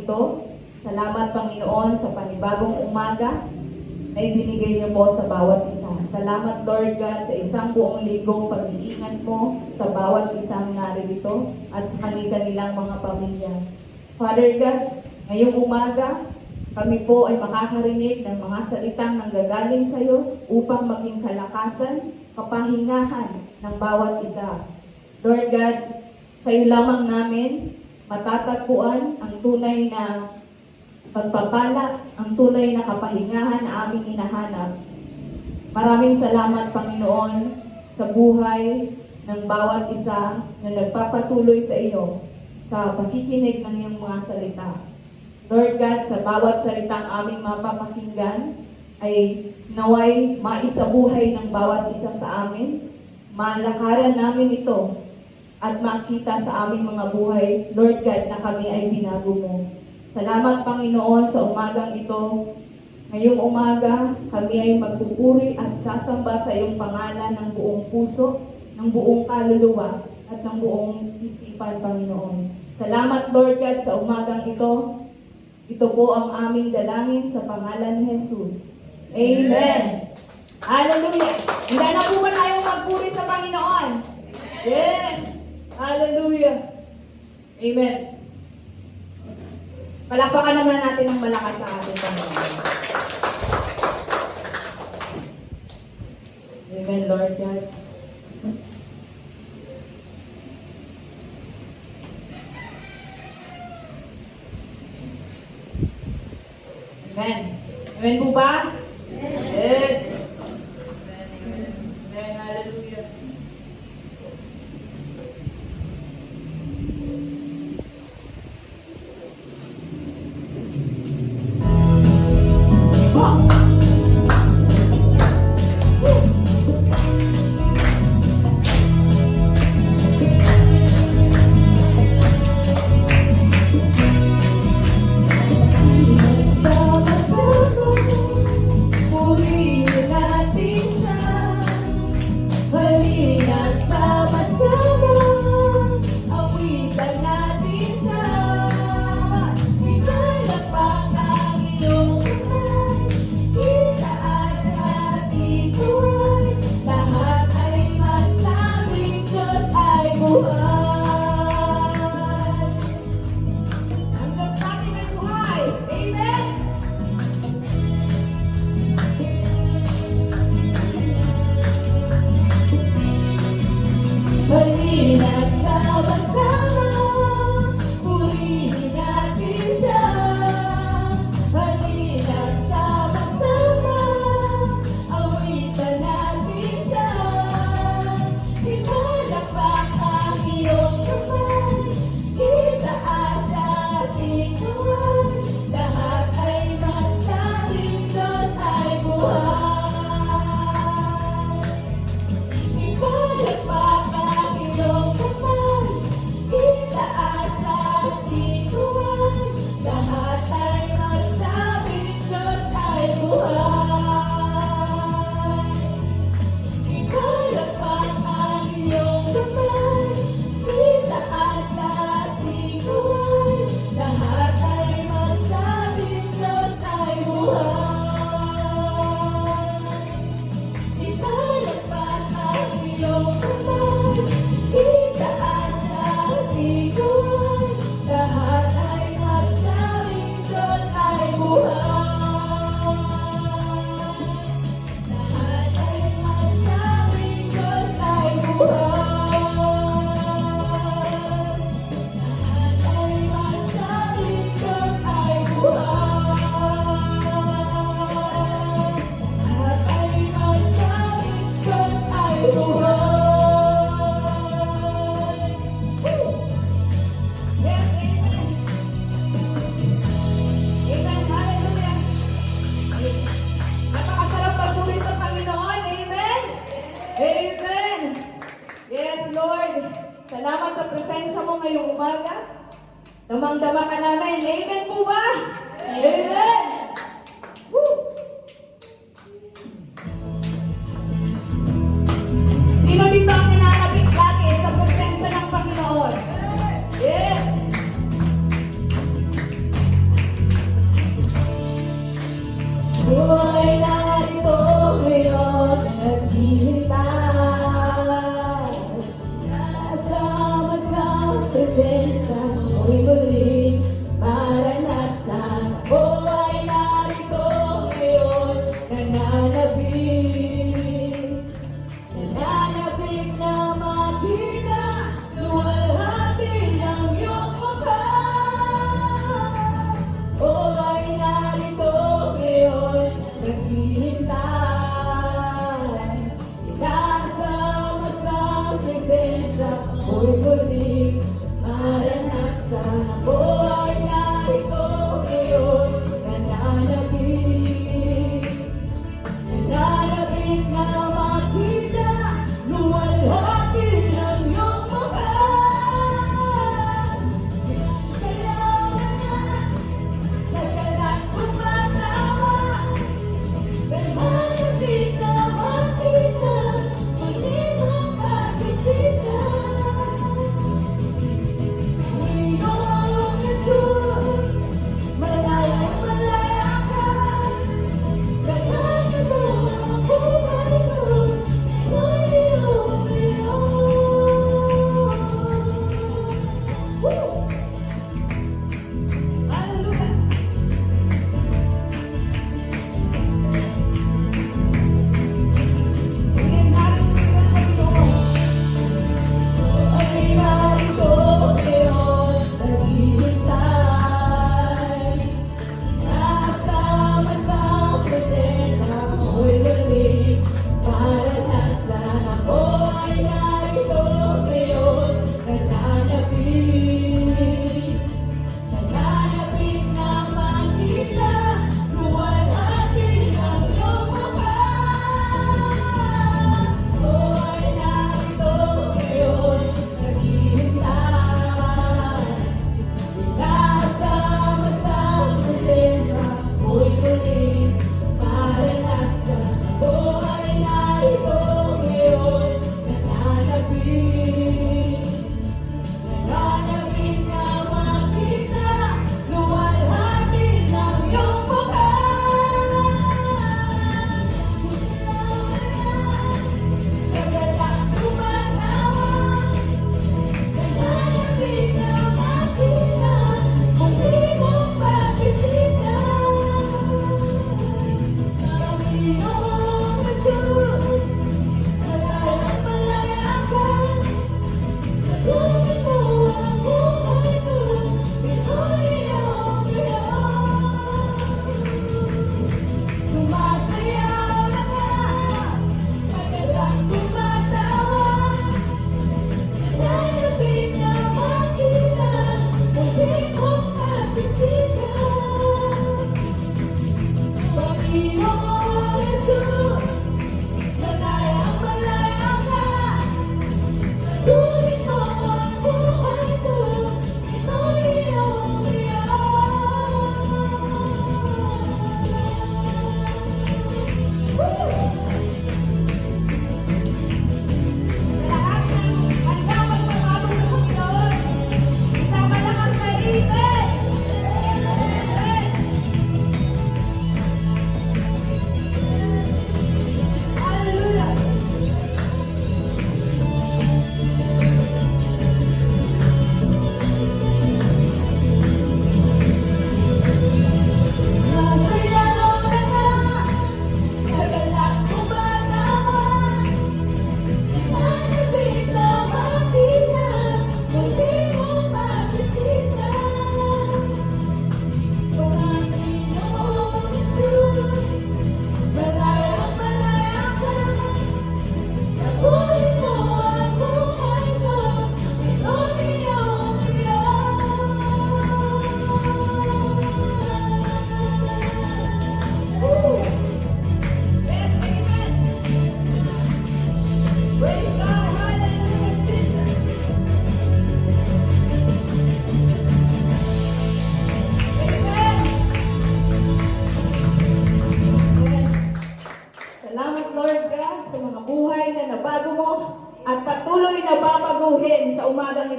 ito. Salamat, Panginoon, sa panibagong umaga na ibinigay niyo po sa bawat isa. Salamat, Lord God, sa isang buong linggong pag-iingat mo sa bawat isang narito at sa kanilang mga pamilya. Father God, ngayong umaga, kami po ay makakarinig ng mga salitang nanggagaling sa iyo upang maging kalakasan, kapahingahan ng bawat isa. Lord God, sa iyo lamang namin matatagpuan ang tunay na pagpapala, ang tunay na kapahingahan na aming hinahanap. Maraming salamat, Panginoon, sa buhay ng bawat isa na nagpapatuloy sa iyo sa pakikinig ng iyong mga salita. Lord God, sa bawat salitang aming mapapakinggan ay naway maisabuhay ng bawat isa sa amin. Malakaran namin ito at makita sa aming mga buhay, Lord God, na kami ay binago mo. Salamat, Panginoon, sa umagang ito. Ngayong umaga, kami ay magpupuri at sasamba sa iyong pangalan ng buong puso, ng buong kaluluwa, at ng buong isipan, Panginoon. Salamat, Lord God, sa umagang ito. Ito po ang aming dalangin sa pangalan ni Jesus. Amen! Hallelujah! Hindi na po ba tayong magpuri sa Panginoon? Yes! Hallelujah! Amen! Palakpakan naman natin ng malakas sa ating Panginoon. Amen, Lord God. Amen. Amen po ba? Yes. Amen. Hallelujah. Salamat sa presensya mo ngayong umaga. Damang-dama ka namin. Amen po ba? Amen! Woo! Sino dito ang ninanabik lagi sa presensya ng Panginoon? Yes!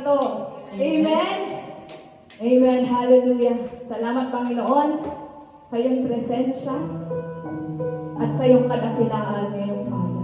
ito. Amen? Amen. Hallelujah. Salamat, Panginoon, sa iyong presensya at sa iyong kadakilaan ngayong umaga.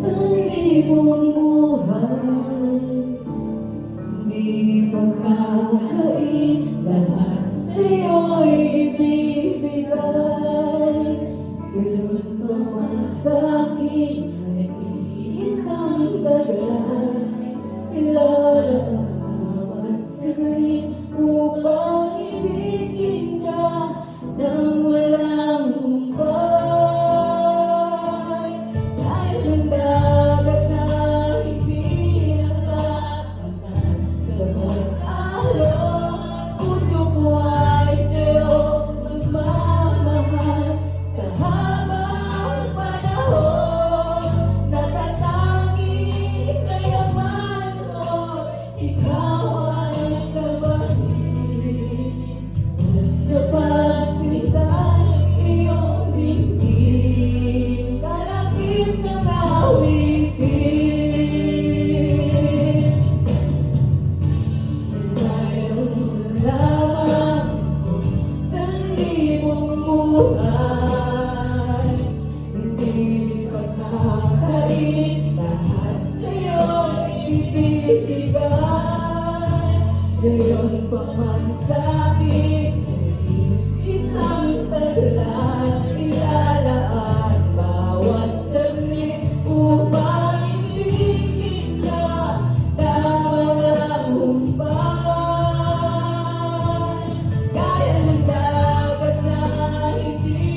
Sa libong buhay, di pagkakain, lahat sa'yo'y ibibigay. Ganun pa man sa'kin ay isang taglay, ilaraan bawat saglit upang ibigin ka nang walang humpay. Dahil ang dagat na hindi nakatakan sa pag-alon, puso ko ay sa'yo magmamahal sa habang panahon. Natatanging kayaman mo, ikaw ay sabahin. Mas kapasitan iyong bigin, kalakip ng awitin. Mayroon lamang sa libong buhay, hindi pagkakain, lahat sa'yo'y ibibigay. Gayon pa man sa'kin, isang taglay, ilalaan bawat saglit upang ibigin ka na walang humpay. Gaya ng dagat na hindi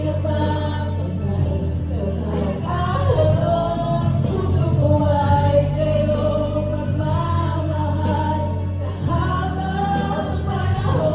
napapagkal sa pag-alon, puso ko ay sa'yo magmamahal sa habang panahon.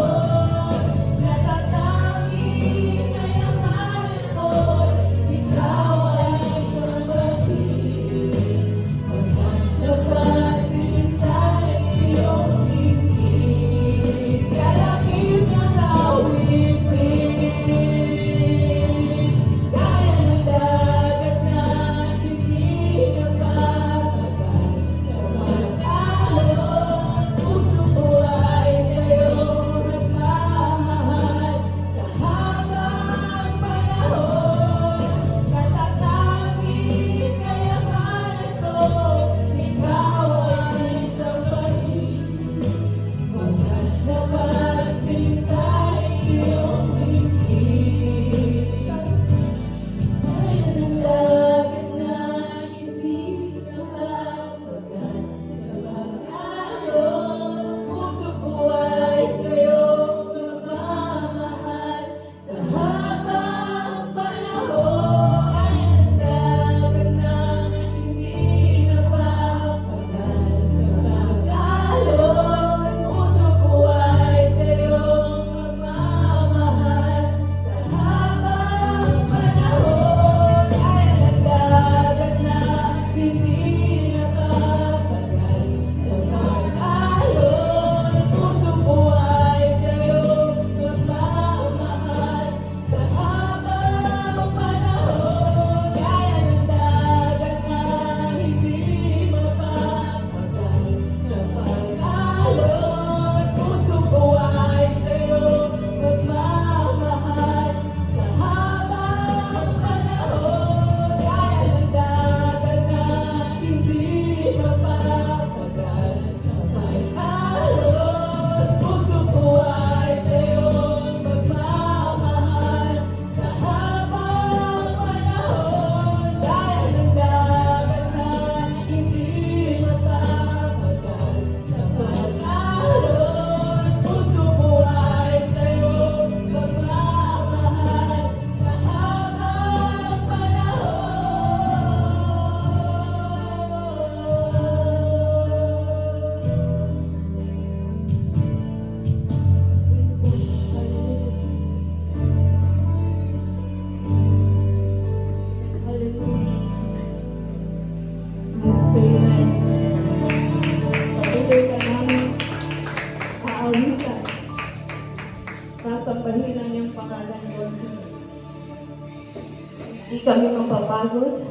Hindi kami mapapagod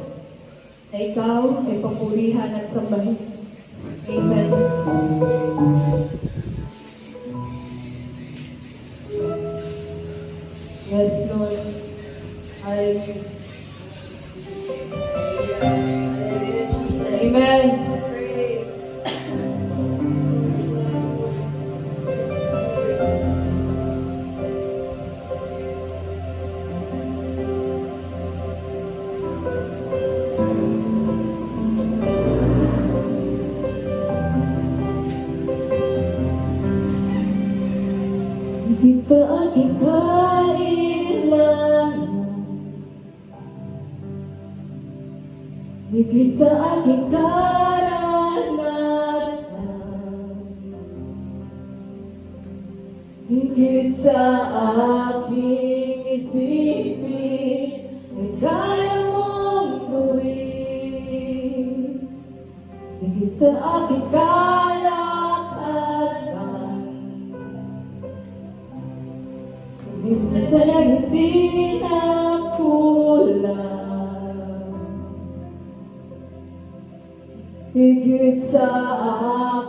na ikaw ay papurihan at sambahin. Amen. Yes, Lord. Hallelujah. Amen. Higit sa aking kailangan, higit sa aking karanasan, higit sa aking isipin, ay kaya mong gawin. Higit sa aking kalakasan, minsan ay hindi na kulang. Higit sa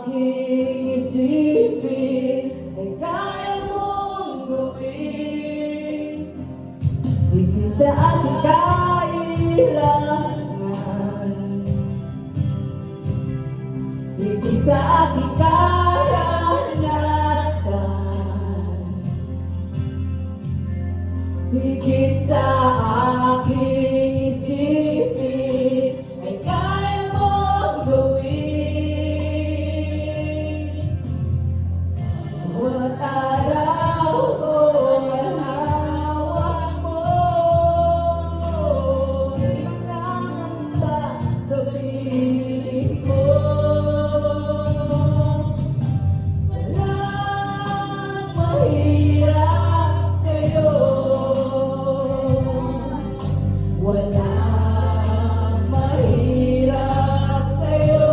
aking isipin, ay kaya mong gawin. Higit sa aking kailangan, higit sa aking karanasan, higit sa aking isipin, ay kaya mong gawin. Bawat araw ko ay hawak mo, ay nangangamba sa piling mo. Walang mahirap sa'yo, walang mahirap sa'yo.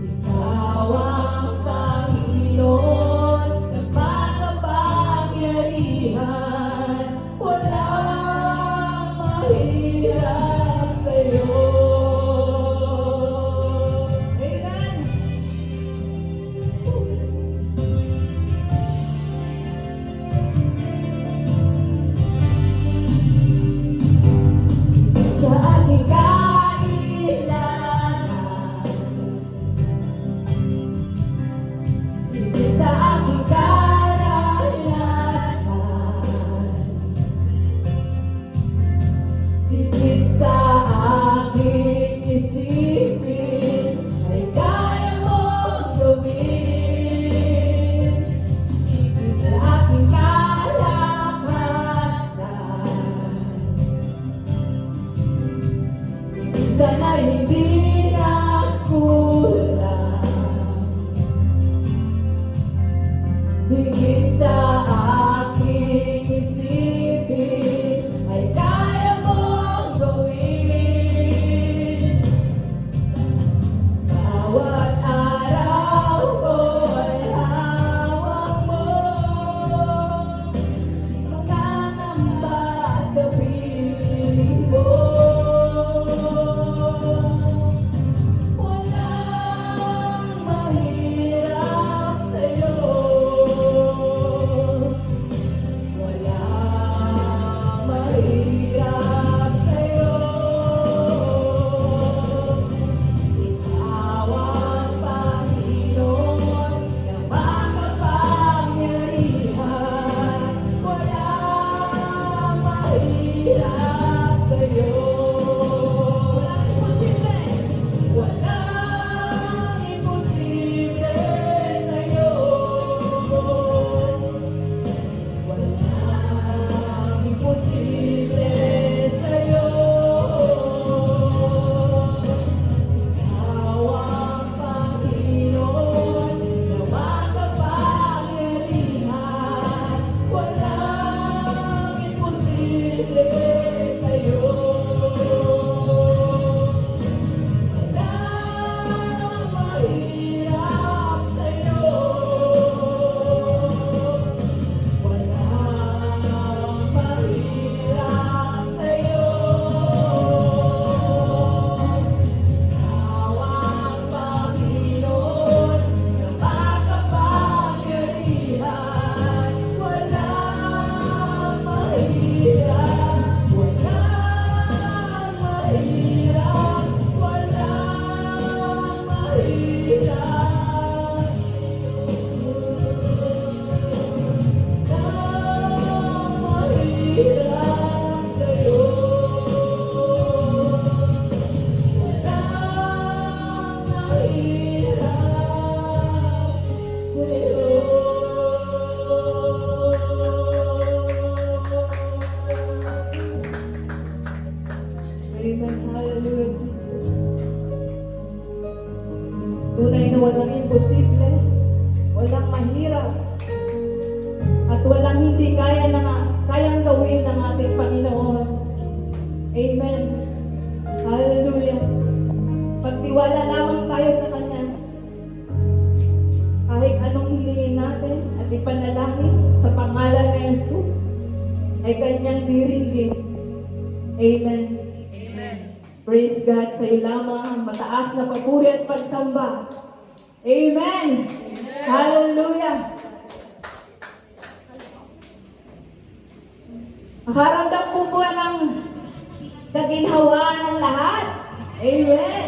Ikaw ang Panginoon na makapangyarihan, walang mahirap sa'yo. Amen. Sa aking kailangan, higit sa aking karanasan, higit sa aking isipin, ay kaya mong gawin. Higit sa aking kalakasan, minsan ay hindi na kulang. Higit sa aking isipin, ay kaya mong gawin. Bawat araw ko ay hawak mo, nangangamba sa piling mo. Walang mahirap sa'yo, walang mahirap sa'yo. Ikaw ang Panginoon na makapangyarihan, walang mahirap sa'yo. Walang imposible sa'yo, walang imposible sa'yo. Ikaw ang Panginoon na makapangyarihan, walang imposible sa'yo. Walang mahirap sa'yo, walang mahirap Amen. Hallelujah, Jesus. Tunay na walang imposible, walang mahirap, at walang hindi kayang gawin ng ating Panginoon. Amen. Hallelujah. Pagtiwala lamang tayo sa Kanya. Kahit anong hilingin natin at ipanalangin sa pangalan ng Jesus, ay Kanyang diringgin. Amen. Amen. Praise God, sa iyo lamang ang mataas na papuri at pagsamba. Amen. Hallelujah. Makaramdam po po ng kaginhawaan ng lahat. Amen.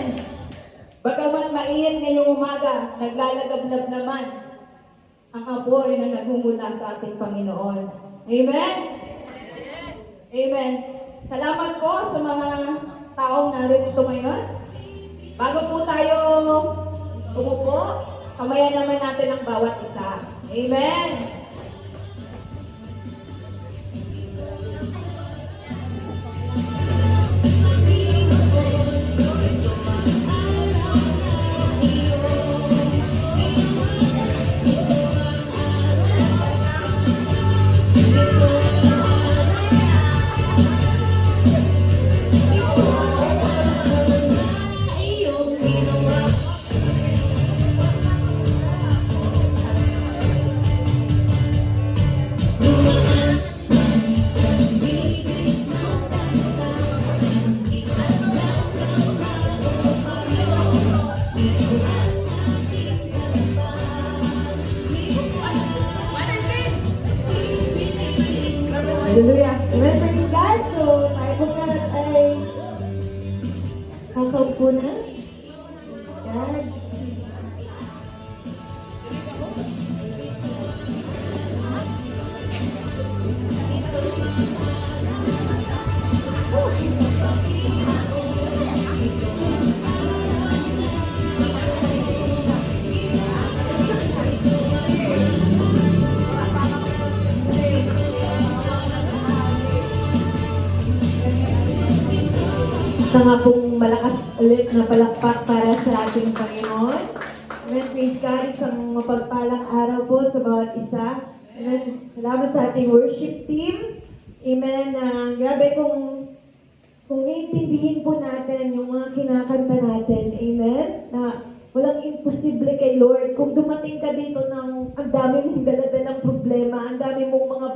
Bagaman mainit ngayong umaga, naglalagablab naman ang apoy na nagmumula sa ating Panginoon. Amen? Amen. Salamat po sa mga taong narito ngayon. Bago po tayo umupo, kamayan naman natin ang bawat isa. Amen. Hallelujah. Amen. Praise God. So, tayo po ka ay kakaupo na. God. Ito nga pong malakas ulit na palakpak para sa ating Panginoon. Amen. Praise God. Isang mapagpalang araw po sa bawat isa. Amen. Salamat sa ating worship team. Amen. Grabe kung iintindihin po natin yung mga kinakanta natin. Amen. Na walang imposible kay Lord. Kung dumating ka dito ng ang dami mong daladalang problema, ang dami mong mga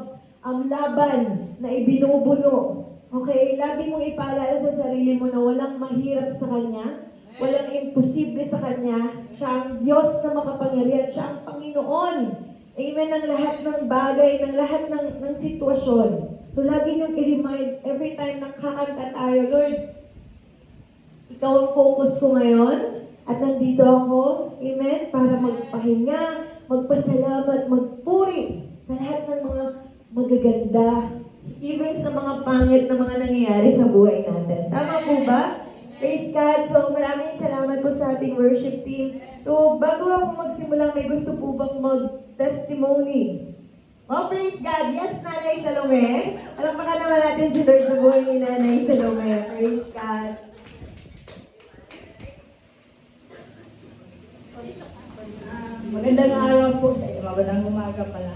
laban na ibinubuno. Okay, lagi mong ipaalala sa sarili mo na walang mahirap sa Kanya, walang imposible sa Kanya. Siya ang Diyos na makapangyarihan, siya ang Panginoon. Amen, ng lahat ng bagay, ng lahat ng sitwasyon. So lagi niyong i-remind every time na kakanta tayo, Lord, Ikaw ang focus ko ngayon at nandito ako, amen, para magpahinga, magpasalamat, magpuri sa lahat ng mga magaganda, even sa mga pangit na mga nangyayari sa buhay natin. Tama po ba? Praise God. So, maraming salamat po sa ating worship team. So, bago ako magsimula, may gusto po bang mag-testimony? Oh, praise God. Yes, Nanay Salome. Palakpakan naman natin si Lord sa buhay ni Nanay Salome. Praise God. Magandang araw po sa iyo. Magandang umaga pala.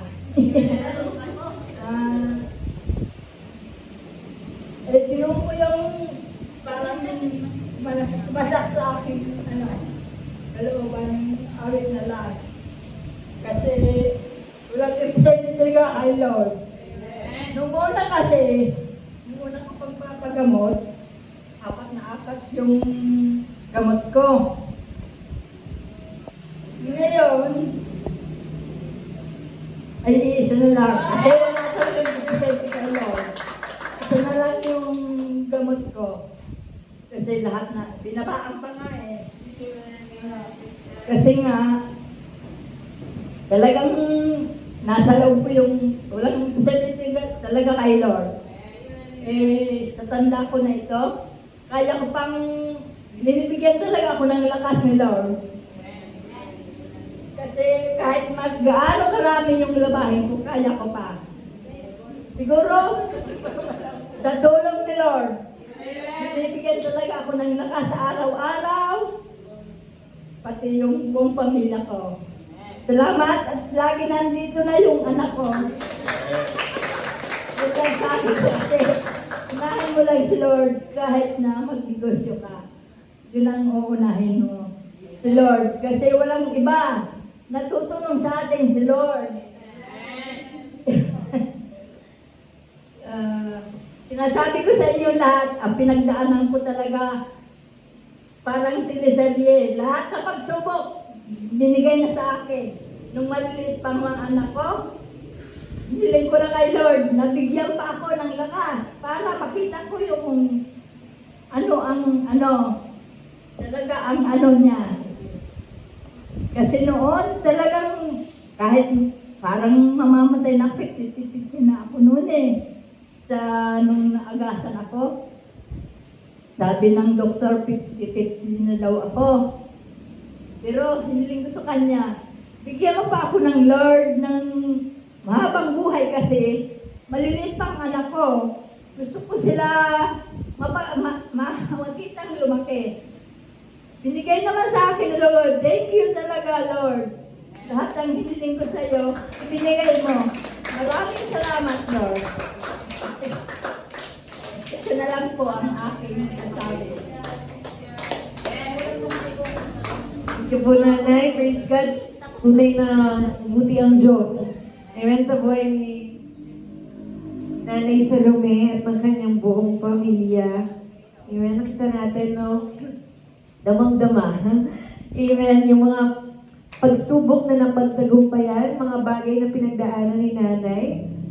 Tinong ko yung parang masak sa akin, kalooban awit na lahat. Kasi walang epidemic talaga kay Lord. Nung una kasi, nung una ko pagpapagamot, apat yung gamot ko. Ngayon, ay isa na lang. Kasi wala sa epidemic kay Lord. Isa na lang yung gamot ko. Kasi lahat na, binabaan pa nga eh. Kasi nga, talagang nasa loob ko yung, walang posibility talaga kay Lord. Eh, sa tanda ko na ito, kaya ko pang, binibigyan talaga ako ng lakas ni Lord. Kasi kahit gaano karami yung labahin ko, kaya ko pa. Siguro, sa tulong ni Lord, binibigyan talaga ng lakas sa araw-araw, pati yung buong pamilya ko. Salamat at lagi nandito na yung anak ko. Ito ang sabi ko kasi, unahin mo lang si Lord kahit na magnegosyo ka. Yun ang uunahin mo. Si Lord. Kasi walang iba. Natutulong sa atin si Lord. Sinasabi ko sa inyo lahat, ang pinagdaanan ko talaga parang teleserye. Lahat na pagsubok, binigay na sa akin. Nung maliliit pang mga anak ko, hiniling ko na kay Lord, nabigyan pa ako ng lakas para makita ko yung talaga ang niya. Kasi noon, talagang kahit parang mamamatay na, pititipit na ako noon eh. Nung naagasan ako, sabi ng doktor, 50-50 na daw ako. Pero hiniling ko sa kanya, bigyan mo pa ako ng Lord ng mahabang buhay kasi maliliit pang anak ko. Gusto ko sila makitang lumaki. Binigay naman sa akin, Lord. Thank you talaga, Lord. Lahat ng hiniling ko sa iyo, ibinigay mo. Maraming salamat, Lord. Ito na lang po ang aking sabi. Thank you po, Nanay. Praise God. Tunay na buti ang Diyos. Amen sa buhay ni Nanay Salome at ng kanyang buong pamilya. Amen. Nakita natin, no? Damang-dama. Amen. Yung mga pagsubok na napagtagumpayan, mga bagay na pinagdaanan ni Nanay.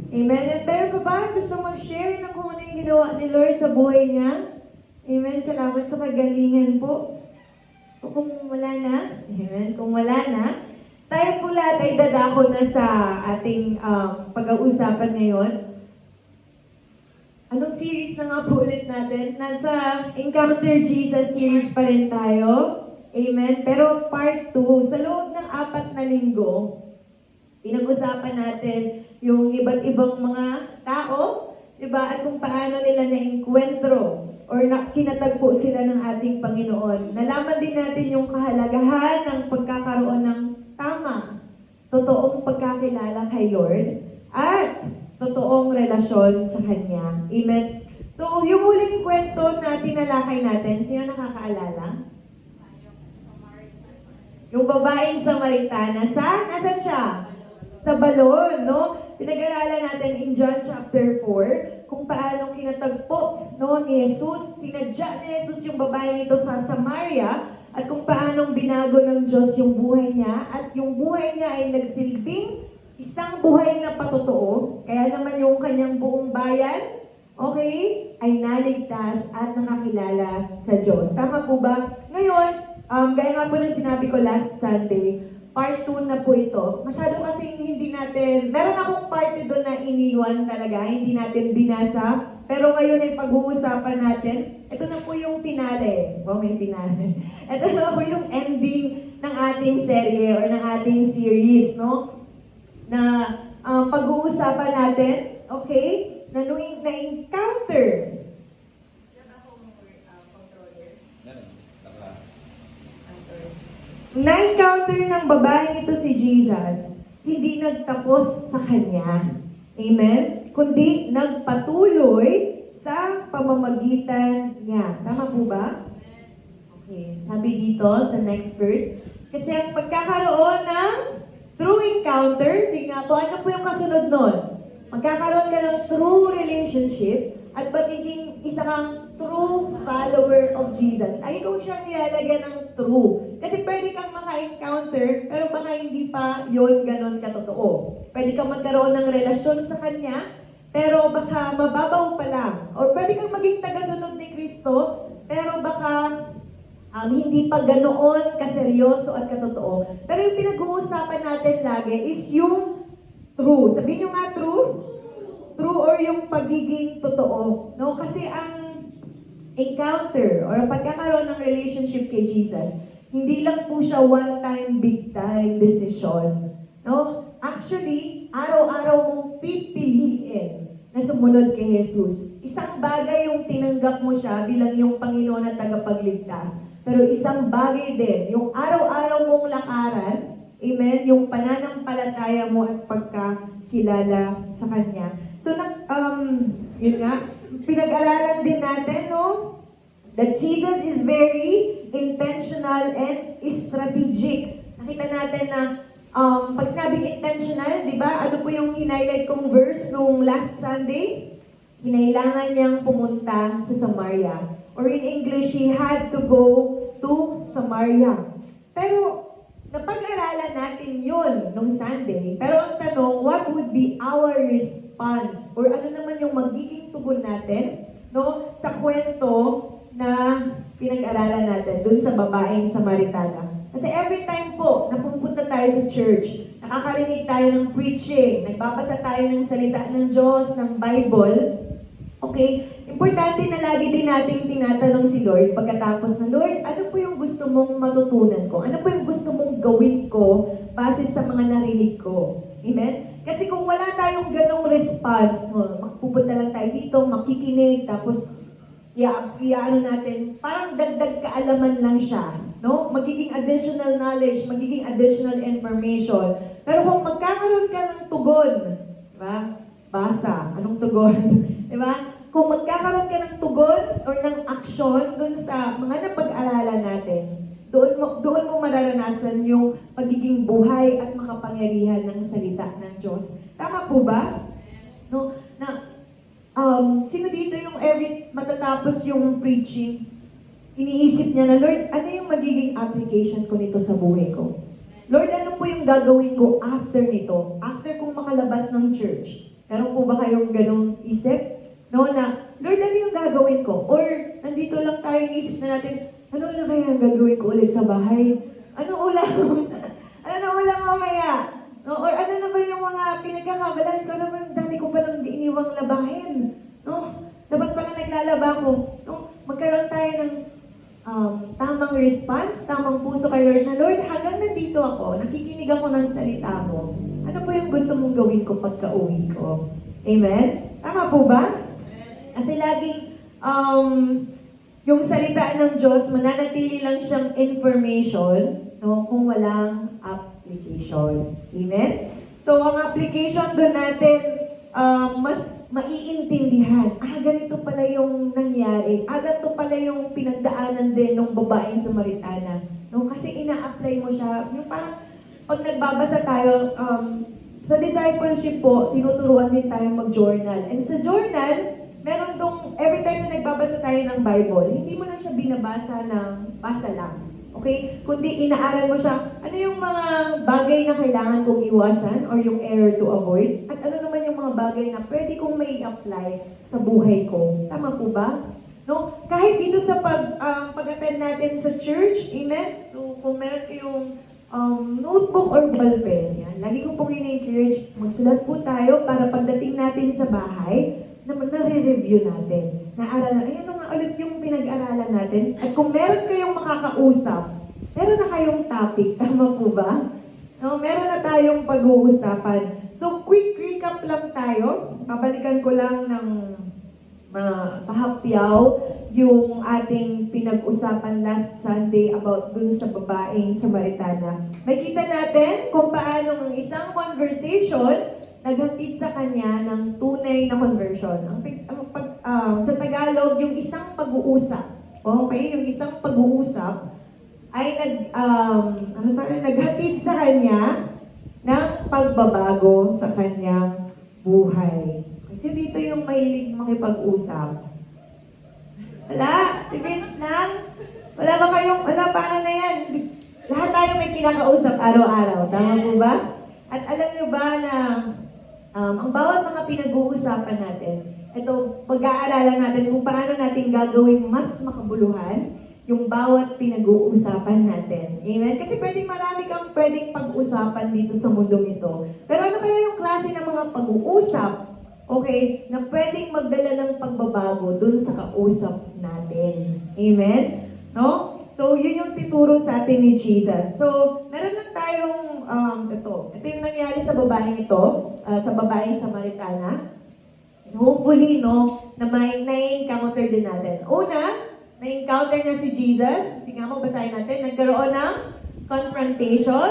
Amen. At meron pa ba gusto mag-share ng kung ano yung ginawa ni Lord sa buhay niya? Amen. Salamat sa kagalingan po. So, kung wala na, amen, kung wala na, tayo po lahat ay dadako na sa ating pag-uusapan ngayon. Anong series na nga po ulit natin? Nasa Encounter Jesus series pa rin tayo. Amen. Pero part 2, sa loob ng 4 na linggo, pinag-usapan natin yung iba't ibang mga tao, diba? At kung paano nila na-enkwentro or kinatagpo sila ng ating Panginoon. Nalaman din natin yung kahalagahan ng pagkakaroon ng tama, totoong pagkakilala kay Lord, at totoong relasyon sa Kanya. Amen. So, yung huling kwento na tinalakay natin, sino nakakaalala? Yung babaeng Samaritana, nasan siya? Sa balon, no? Pinag-aralan natin in John chapter 4 kung paano kinatagpo, no, ni Jesus, sinadya ni Jesus yung babae nito sa Samaria, at kung paano binago ng Diyos yung buhay niya, at yung buhay niya ay nagsilbing isang buhay na patotoo, kaya naman yung kanyang buong bayan, okay, ay naligtas at nakakilala sa Diyos. Tama po ba? Ngayon, gaya nga po ng sinabi ko last Sunday, part 2 na po ito. Masyado kasi hindi natin, meron akong parte doon na iniwan talaga, hindi natin binasa. Pero ngayon ay pag-uusapan natin, ito na po yung finale. Oh, may finale. Ito na po yung ending ng ating serye or ng ating series, no? Na pag-uusapan natin, okay, na-encounter. Na-encounter ng babaeng ito si Jesus, hindi nagtapos sa kanya. Amen? Kundi nagpatuloy sa pamamagitan niya. Tama po ba? Okay. Sabi dito sa next verse, kasi ang pagkakaroon ng true encounter, sige nga po, ano po yung kasunod nun? Magkakaroon ka ng true relationship at magiging isa kang true follower of Jesus. Ay, ikaw siyang nilalagyan ng true. Kasi pwede kang maka-encounter, pero baka hindi pa yun ganon katotoo. Pwede kang magkaroon ng relasyon sa Kanya, pero baka mababaw pa lang. Or pwede kang maging tagasunod ni Kristo, pero baka hindi pa ganoon kaseryoso at katotoo. Pero yung pinag-uusapan natin lagi is yung true. Sabihin nyo nga true? True or yung pagiging totoo. No? Kasi ang encounter or ang pagkakaroon ng relationship kay Jesus, hindi lang po siya one-time, big-time decision. No? Actually, araw-araw mong pipiliin na na sumunod kay Jesus. Isang bagay yung tinanggap mo siya bilang yung Panginoon at tagapagligtas. Pero isang bagay din, yung araw-araw mong lakaran, amen, yung pananampalataya mo at pagkakilala sa Kanya. So, yun nga, pinag-aralan din natin, no? That Jesus is very intentional and strategic. Nakita natin na pag sinabing intentional, di ba? Ano po yung highlight kong verse nung last Sunday? Kinailangan niyang pumunta sa Samaria. Or in English, he had to go to Samaria. Pero, napag-aralan natin yun nung Sunday. Pero ang tanong, what would be our response? Or ano naman yung magiging tugon natin, no? Sa kwento na pinag-aralan natin dun sa babaeng Samaritana. Kasi every time po na pumunta tayo sa church, nakakarinig tayo ng preaching, nagbabasa tayo ng salita ng Diyos, ng Bible, okay, importante na lagi din nating tinatanong si Lord pagkatapos na, Lord, ano po yung gusto mong matutunan ko? Ano po yung gusto mong gawin ko base sa mga narinig ko? Amen? Kasi kung wala tayong ganong response, no, pupunta lang tayo dito, makikinig, tapos ano natin, parang dagdag kaalaman lang siya. No? Magiging additional knowledge, magiging additional information. Pero kung magkakaroon ka ng tugon, diba? Basa, anong tugon? Diba? Kung magkakaroon ka ng tugon or ng aksyon dun sa mga napag-aralan natin, doon mo mararanasan yung pagiging buhay at makapangyarihan ng salita ng Diyos. Tama po ba? No? Sino dito yung every matatapos yung preaching, iniisip niya na, Lord, ano yung magiging application ko nito sa buhay ko? Lord, ano po yung gagawin ko after nito? After kong makalabas ng church? Meron po ba kayong ganong isip? No, na, Lord, ano yung gagawin ko? Or, nandito lang tayo isip na natin, ano na kaya ang gagawin ko ulit sa bahay? Ano ulam? Ano na ulam mamaya? No? Or ano na ba yung mga pinagkakabalahan ko? Ano ba, dami ko palang iniwang labahin? No? Dapat pala naglalaba ko. No? Magkaroon tayo ng tamang response, tamang puso kay Lord na, Lord, hanggang nandito ako, nakikinig ako ng salita mo. Ano po yung gusto mong gawin ko pagka-uwi ko? Amen? Tama po ba? Kasi laging, yung salita ng Diyos, mananatili lang siyang information, no, kung walang application. Amen? So, ang application doon natin, mas maiintindihan. Ganito pala yung nangyari. Ganito pala yung pinagdaanan din ng babaeng Samaritana. No? Kasi ina-apply mo siya. Yung parang, pag nagbabasa tayo, sa discipleship po, tinuturuan din tayo mag-journal. And sa journal, meron dong, every time na nagbabasa tayo ng Bible, hindi mo lang siya binabasa ng basa lang. Okay? Kundi inaaral mo siya, ano yung mga bagay na kailangan kong iwasan or yung error to avoid? At ano naman yung mga bagay na pwede kong may apply sa buhay ko? Tama po ba? No? Kahit dito sa pag-attend natin sa church, amen? So, kung meron kayong notebook or ballpen, yan, lagi ko pong in-encourage, magsulat po tayo para pagdating natin sa bahay, na-review natin. Naaralan, ano nga ulit yung pinag-aralan natin. At kung meron kayong makakausap, meron na kayong topic, tama po ba? No, meron na tayong pag-uusapan. So, quick recap lang tayo. Babalikan ko lang ng pahapyaw yung ating pinag-usapan last Sunday about dun sa babaeng Samaritana. Makita natin kung paano ang isang conversation naghatid sa kanya ng tunay na conversion. Sa Tagalog, yung isang pag-uusap, okay, yung isang pag-uusap ay naghatid sa kanya ng pagbabago sa kanyang buhay. Kasi dito yung mahilig makipag-usap. Wala, si Vince lang. Wala, paano na yan? Lahat tayo may kinakausap araw-araw. Tama po ba? At alam nyo ba na ang bawat mga pinag-uusapan natin, ito, pag-aaralan natin kung paano natin gagawin mas makabuluhan yung bawat pinag-uusapan natin. Amen? Kasi marami kang pwedeng pag-usapan dito sa mundong ito. Pero ano kaya yung klase ng mga pag-uusap, okay, na pwedeng magdala ng pagbabago dun sa kausap natin? Amen? No? So, yun yung tituro sa atin ni Jesus. So, meron lang tayong ito yung nangyari sa babaeng ito, sa babaeng Samaritana. Hopefully, no, na may na-encounter din natin. Una, na-encounter niya si Jesus. Sige nga mo, basahin natin. Nagkaroon ng confrontation,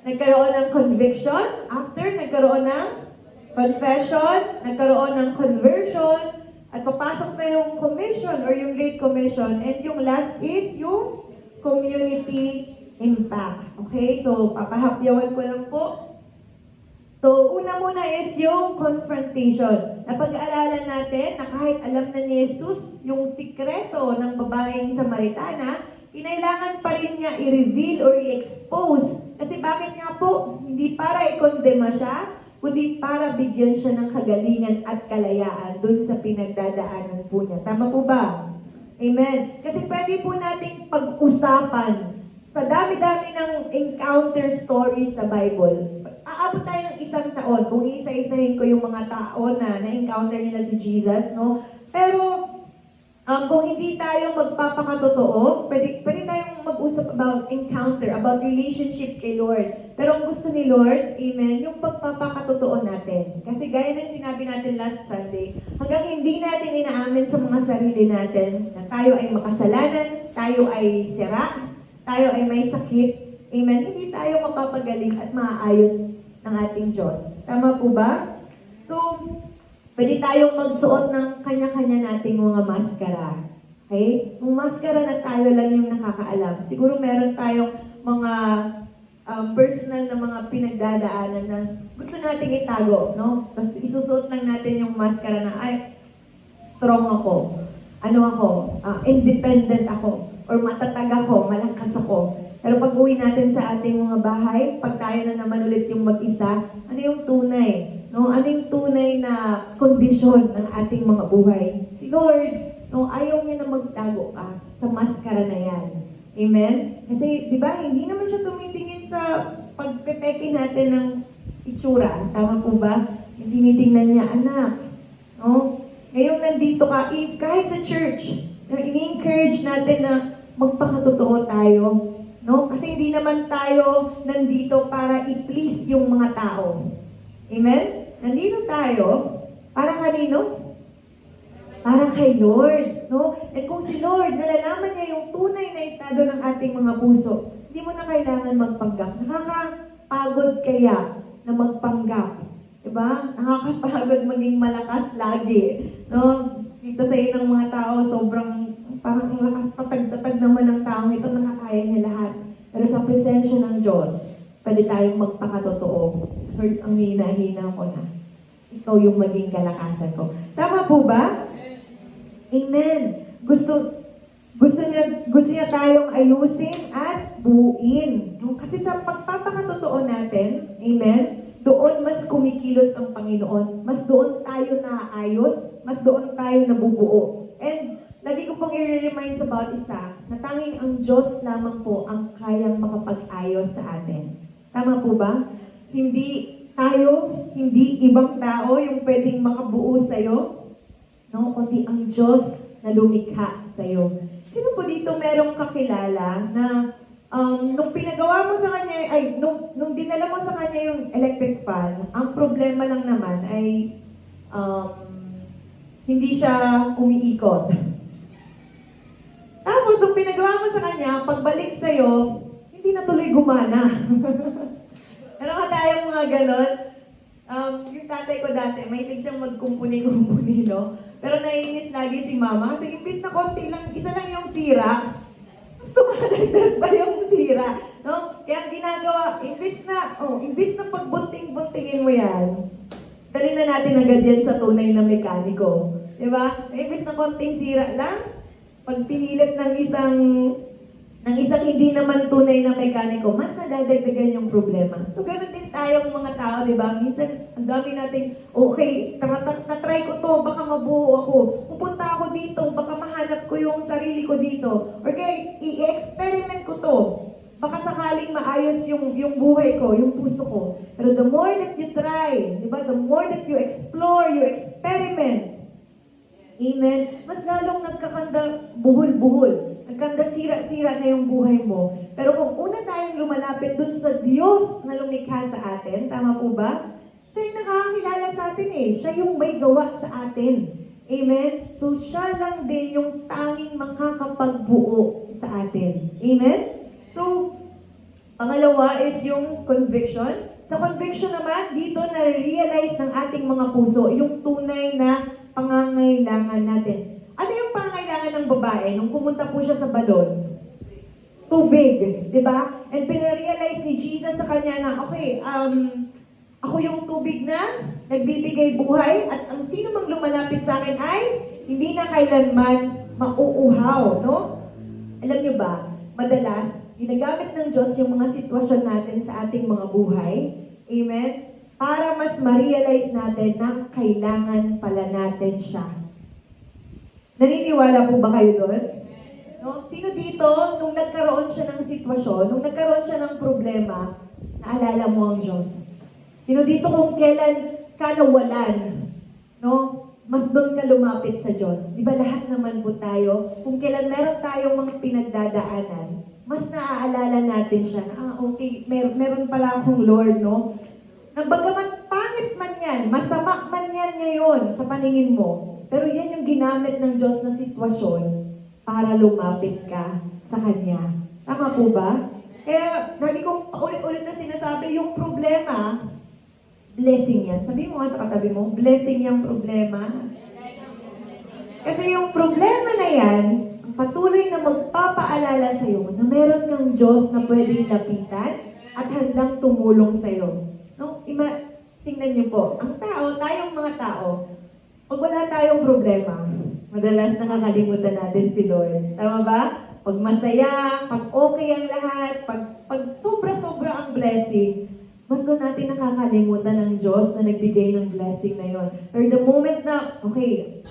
nagkaroon ng conviction, after, nagkaroon ng confession, nagkaroon ng conversion, at papasok na yung commission or yung Great Commission, and yung last is yung community impact. Okay? So, papahapyawan ko lang po. So, una muna is yung confrontation. Napag-aaralan natin na kahit alam na ni Jesus yung sikreto ng babaeng Samaritana, kinailangan pa rin niya i-reveal or i-expose. Kasi bakit nga po? Hindi para i-condemn siya, kundi para bigyan siya ng kagalingan at kalayaan dun sa pinagdadaanan po niya. Tama po ba? Amen. Kasi pwede po nating pag-usapan sa dami-dami ng encounter stories sa Bible. Aabot tayo ng 1 taon kung isa-isahin ko yung mga tao na na-encounter nila si Jesus, no? Pero kung hindi tayo magpapakatotoo, pwede tayong mag-usap about encounter, about relationship kay Lord. Pero ang gusto ni Lord, amen, yung pagpapakatotoo natin. Kasi gaya ng sinabi natin last Sunday, hanggang hindi natin inaamin sa mga sarili natin na tayo ay makasalanan, tayo ay sira, tayo ay may sakit, amen, hindi tayo mapapagaling at maaayos ng ating Diyos. Tama po ba? So, pwede tayong magsuot ng kanya-kanya nating mga maskara. Okay? Yung maskara na tayo lang yung nakakaalam. Siguro meron tayong mga personal na mga pinagdadaanan na gusto nating itago, no? Tapos isusuot lang natin yung maskara na, ay, strong ako. Ano ako? Independent ako. Or matatag ako, malakas ako. Pero pag uwi natin sa ating mga bahay, pag tayo na naman ulit yung mag-isa, ano yung tunay? No? Ano yung tunay na kondisyon ng ating mga buhay? Si Lord, no, ayaw niya na magtago ka sa maskara na yan. Amen? Kasi, di ba, hindi naman siya tumitingin sa pagpepeke natin ng itsura. Tama po ba? Hindi tinitingnan niya, anak. No? Ngayong nandito ka, kahit sa church, ini-encourage natin na magpakatotoo tayo. No? Kasi hindi naman tayo nandito para i-please yung mga tao. Amen? Nandito tayo para kanino? Para kay Lord. No? At kung si Lord, nalalaman niya yung tunay na estado ng ating mga puso, hindi mo na kailangan magpanggap. Nakakapagod kaya na magpanggap. Diba? Nakakapagod maging malakas lagi. No? Dito sa inang mga tao, sobrang parang ang lakas tatag-tatag naman ng taong ito, nakakaya niya lahat. Pero sa presensya ng Diyos, pwede tayong magpakatotoo. Lord, ang hina-hina ko na. Ikaw yung maging kalakasan ko. Tama po ba? Amen. Gusto niya tayong ayusin at buuin. Kasi sa pagpapakatotoo natin, amen, doon mas kumikilos ang Panginoon. Mas doon tayo naayos, mas doon tayo nabubuo. And lagi ko pong i-remind sa bawat isa na tanging ang Diyos lamang po ang kayang makapag-ayos sa atin. Tama po ba? Hindi tayo, hindi ibang tao yung pwedeng makabuo sa'yo, no? Kundi ang Diyos na lumikha sa'yo. Sino po dito merong kakilala na nung pinagawa mo sa kanya, nung dinala mo sa kanya yung electric fan, ang problema lang naman ay hindi siya umiikot. Tapos, nung pinagawa mo sa kanya, pagbalik sa'yo, hindi na tuloy gumana. Ano ka tayong mga ganon? Yung tatay ko dati, mahilig siyang magkumpuni-kumpuni, no? Pero naiinis lagi si mama kasi imbis na konti lang, isa lang yung sira, mas tumadagdag pa yung sira, no? Kaya ang ginagawa, imbis na pagbunting-buntingin mo yan, dali na natin agad yan sa tunay na mekaniko. Diba? Imbis na konting sira lang, pag pinilit ng isang hindi naman tunay na mekaniko, mas nadadagdagan yung problema. So, ganun din tayong mga tao, di ba? Minsan, ang dami nating, okay, na-try ko to, baka mabuo ako. Pupunta ako dito, baka mahanap ko yung sarili ko dito. Or kaya, i-experiment ko to. Baka sakaling maayos yung buhay ko, yung puso ko. Pero the more that you try, di ba? The more that you explore, you experiment, amen, mas lalong nagkakanda buhol-buhol. Nagkanda sira-sira na yung buhay mo. Pero kung una tayong lumalapit dun sa Diyos na lumikha sa atin, tama po ba? Siya yung nakakakilala sa atin eh. Siya yung may gawa sa atin. Amen? So, siya lang din yung tanging makakapagbuo sa atin. Amen? So, pangalawa is yung conviction. Sa conviction naman, dito na-realize ng ating mga puso yung tunay na pangangailangan natin. Ano yung pangangailangan ng babae nung pumunta po siya sa balon? Tubig, di ba? And pinarealize ni Jesus sa kanya na, okay, ako yung tubig na nagbibigay buhay at ang sino mang lumalapit sa akin ay hindi na kailanman mauuhaw, no? Alam nyo ba, madalas, ginagamit ng Diyos yung mga sitwasyon natin sa ating mga buhay, amen? Para mas ma-realize natin na kailangan pala natin siya. Naniniwala po ba kayo doon? No? Sino dito, nung nagkaroon siya ng sitwasyon, nung nagkaroon siya ng problema, naalala mo ang Diyos? Sino dito kung kailan ka nawalan, no? Mas doon ka lumapit sa Diyos. Di ba lahat naman po tayo, kung kailan meron tayong mga pinagdadaanan, mas naaalala natin siya na, okay, meron pala akong Lord, no? Na bagaman pangit man yan, masama man yan ngayon sa paningin mo, pero yan yung ginamit ng Diyos na sitwasyon para lumapit ka sa Kanya. Tama po ba? Kaya, lagi kong paulit-ulit na sinasabi, yung problema, blessing yan. Sabi mo nga sa katabi mo, blessing yung problema. Kasi yung problema na yan, ang patuloy na magpapaalala sa'yo na meron kang Diyos na pwedeng lapitan at handang tumulong sa'yo. No? Tingnan niyo po, ang tao, tayong mga tao, pag wala tayong problema, madalas nakakalimutan natin si Lord. Tama ba? Pag masaya, pag okay ang lahat, pag sobra-sobra ang blessing, mas doon natin nakakalimutan ng Diyos na nagbigay ng blessing na yon. Or the moment na, okay,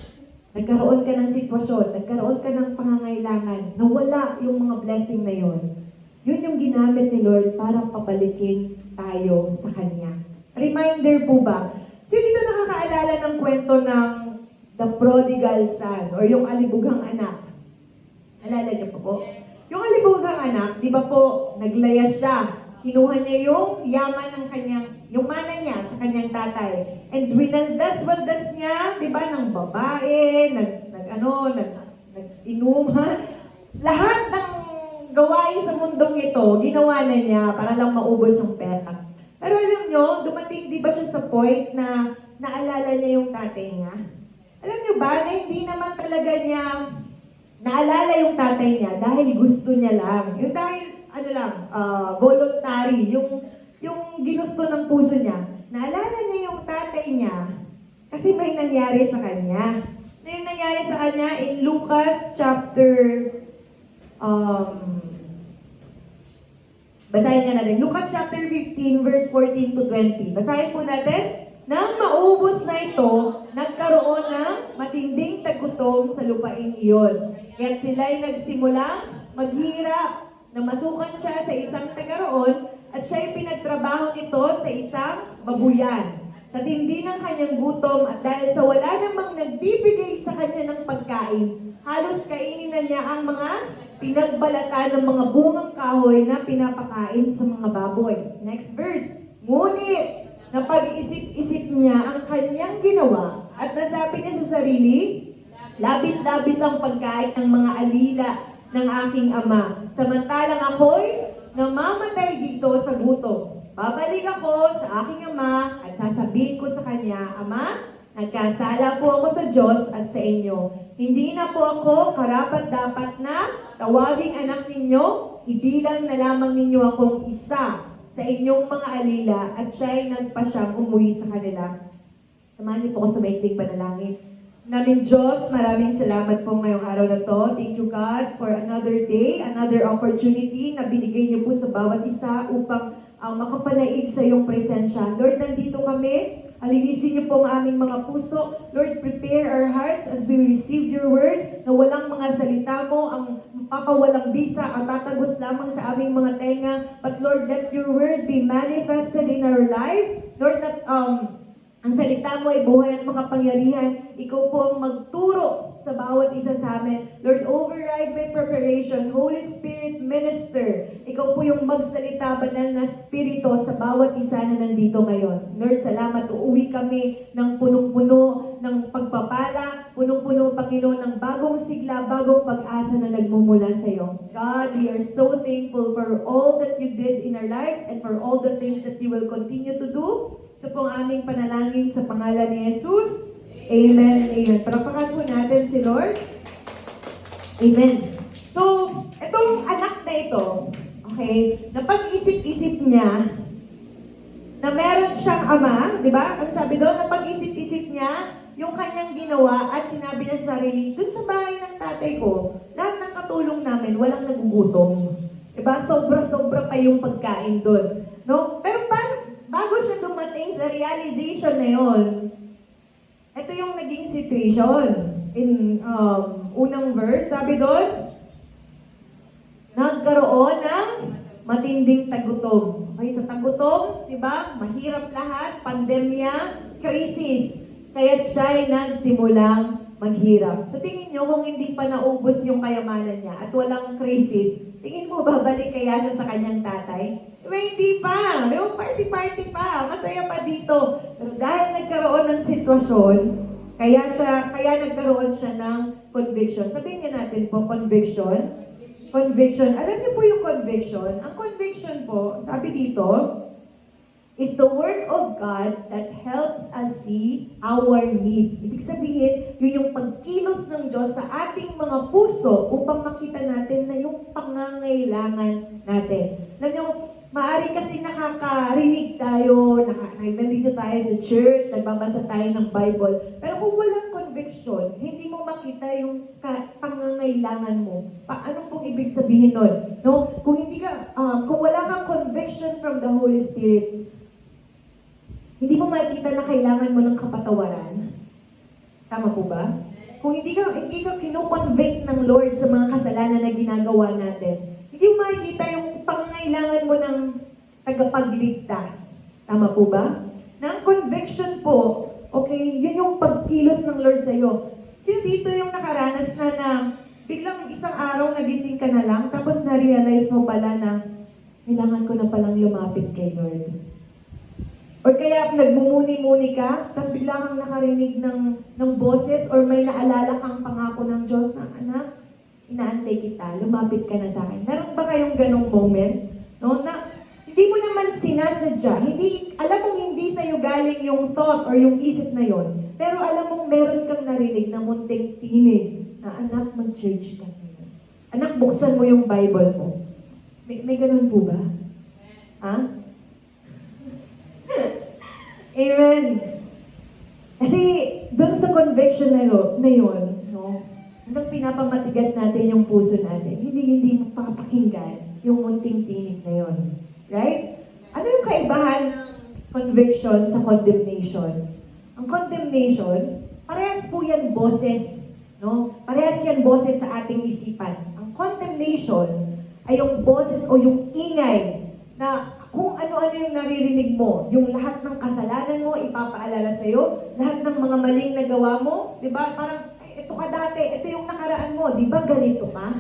nagkaroon ka ng sitwasyon, nagkaroon ka ng pangangailangan, nawala yung mga blessing na yon. Yun yung ginamit ni Lord para papalikin tayo sa Kanya. Reminder po ba? Sino dito nakakaalala ng kwento ng The Prodigal Son or yung alibughang anak? Alala niyo po? Yung alibughang anak, di ba po, naglayas siya. Kinuha niya yung yaman ng kanyang, yung mana niya sa kanyang tatay. And winaldas-waldas niya, di ba, ng babae, nag-inuman. Lahat ng gawain sa mundong ito, ginawa na niya para lang maubos yung pera. Pero alam niyo, dumating di ba siya sa point na naalala niya yung tatay niya? Alam niyo ba na hindi naman talaga niya naalala yung tatay niya dahil gusto niya lang. Yung dahil voluntary, yung ginusto ng puso niya. Naalala niya yung tatay niya kasi may nangyari sa kanya. Na yung nangyari sa kanya in Lucas chapter, basahin nga natin, Lucas chapter 15 verse 14 to 20. Basahin po natin. Nang maubos na ito, nagkaroon ng matinding tagutom sa lupain iyon. Kaya't sila'y nagsimulang maghirap na masukan siya sa isang taga-roon at siya'y pinagtrabaho nito sa isang babuyan. Sa tindi ng kanyang gutom at dahil sa wala namang nagbibigay sa kanya ng pagkain, halos kainin na niya ang mga pinagbalatan ng mga bungang kahoy na pinapakain sa mga baboy. Next verse. Ngunit, napag-isip-isip niya ang kanyang ginawa at nasabi niya sa sarili, labis-labis ang pagkain ng mga alila ng aking ama. Samantalang ako'y namamatay dito sa gutom. Babalik ako sa aking ama at sasabihin ko sa kanya, Ama, nagkasala po ako sa Diyos at sa inyo. Hindi na po ako karapat-dapat na tawaging anak ninyo, ibilang na lamang ninyo akong isa sa inyong mga alila at siya'y nagpasyang umuwi sa kanila. Samahan niyo po ako sa maikling panalangin. Naming Diyos, maraming salamat po ngayong araw na to. Thank you God for another day, another opportunity na binigay niyo po sa bawat isa upang makapanaig sa iyong presensya. Lord, nandito kami. Alinisin niyo po ang aming mga puso. Lord, prepare our hearts as we receive your word na walang mga salita mo ang makawalang bisa at tatagos lamang sa aming mga tenga. But Lord, let your word be manifested in our lives. Lord, that ang salita mo ay buhay at makapangyarihan. Ikaw po ang magturo sa bawat isa sa amin. Lord, override my preparation. Holy Spirit, minister. Ikaw po yung magsalita, banal na spirito sa bawat isa na nandito ngayon. Lord, salamat. Uuwi kami ng punong-puno ng pagpapala, punong-puno, Panginoon, ng bagong sigla, bagong pag-asa na nagmumula sa iyo. God, we are so thankful for all that you did in our lives and for all the things that you will continue to do. Ito pong aming panalangin sa pangalan ni Jesus. Amen. Amen. Parapakan po natin si Lord. Amen. So, itong anak na ito, okay, napag-isip-isip niya na meron siyang ama, di ba? Ano sabi doon? Napag-isip-isip niya yung kanyang ginawa at sinabi niya sa sarili, dun sa bahay ng tatay ko, lahat ng katulong namin, walang nagugutom. Diba? Sobra-sobra pa yung pagkain doon. No? Pero bago siya dumating sa realization na yun, ito yung naging situation. In unang verse, sabi doon, nagkaroon ng matinding tagutom. Okay, sa tagutom, di ba? Mahirap lahat, pandemya, krisis. Kaya't siya ay nagsimulang maghirap. So tingin nyo, kung hindi pa naubos yung kayamanan niya at walang krisis, tingin mo babalik kaya siya sa kanyang tatay? Diba, hindi pa. Yung party-party pa. Masaya pa dito. Pero dahil nagkaroon ng sitwasyon, kaya nagkaroon siya ng conviction. Sabihin niya natin po, conviction. Conviction. Alam niyo po yung conviction? Ang conviction po, sabi dito, is the word of God that helps us see our need. Ibig sabihin, yun yung pagkilos ng Diyos sa ating mga puso upang makita natin na yung pangangailangan natin. Alam niyo, maaari kasi nakakarinig tayo, nandito tayo sa church, nagbabasa tayo ng Bible, pero kung walang conviction, hindi mo makita yung pangangailangan mo. Paano pong ibig sabihin nun? No? Kung wala kang conviction from the Holy Spirit, hindi mo makikita na kailangan mo ng kapatawaran. Tama po ba? Kung hindi ka kino-convict ng Lord sa mga kasalanan na ginagawa natin, hindi mo makikita yung pangangailangan mo ng tagapagligtas. Tama po ba? Na ang conviction po, okay, yun yung pagkilos ng Lord sa'yo. Sino dito yung nakaranas na biglang isang araw nagising ka na lang, tapos na-realize mo pala na kailangan ko na palang lumapit kay Lord. Or kaya nagmumuni-muni ka, tapos bigla kang nakarinig ng boses or may naalala kang pangako ng Diyos na, anak, inaantay kita, lumapit ka na sa akin. Meron ba kayong ganong moment? No? Na hindi mo naman sinasadya, alam mong hindi sa'yo galing yung thought or yung isip na yon. Pero alam mong meron kang narinig na munting tinig na, anak, mag-church ka ngayon. Anak, buksan mo yung Bible mo. May ganun po ba? Ha? Amen. Kasi doon sa conviction na yun, no, hanggang pinapamatigas natin yung puso natin, hindi mapapakinggan yung munting tinig na yun. Right? Ano yung kaibahan ng conviction sa condemnation? Ang condemnation, parehas po yan boses. No? Parehas yan boses sa ating isipan. Ang condemnation ay yung boses o yung ingay na kung ano-ano yung naririnig mo, yung lahat ng kasalanan mo, ipapaalala sa'yo, lahat ng mga maling nagawa mo, di ba? Parang, ito ka dati, ito yung nakaraan mo, di ba ganito ka?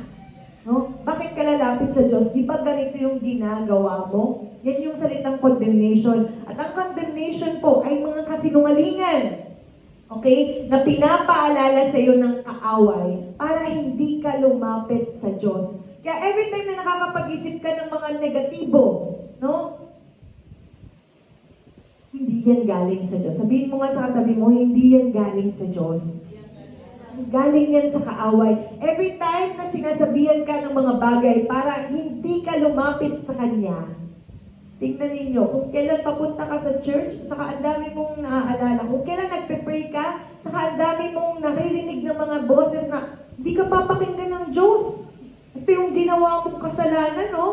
No? Bakit ka lalapit sa Diyos? Di ba ganito yung ginagawa mo? Yan yung salitang condemnation. At ang condemnation po ay mga kasinungalingan. Okay? Na pinapaalala sa'yo ng kaaway para hindi ka lumapit sa Diyos. Kaya every time na nakakapag-isip ka ng mga negatibo, no? Hindi yan galing sa Diyos. Sabihin mo nga sa katabi mo, hindi yan galing sa Diyos. Galing yan sa kaaway. Every time na sinasabihan ka ng mga bagay para hindi ka lumapit sa Kanya, tingnan ninyo, kung kailan papunta ka sa church, saka ang dami mong naaalala. Kung kailan nagpe-pray ka, saka ang dami mong naririnig ng mga boses na hindi ka papakinggan ng Diyos. Ito yung ginawa mong kasalanan, no?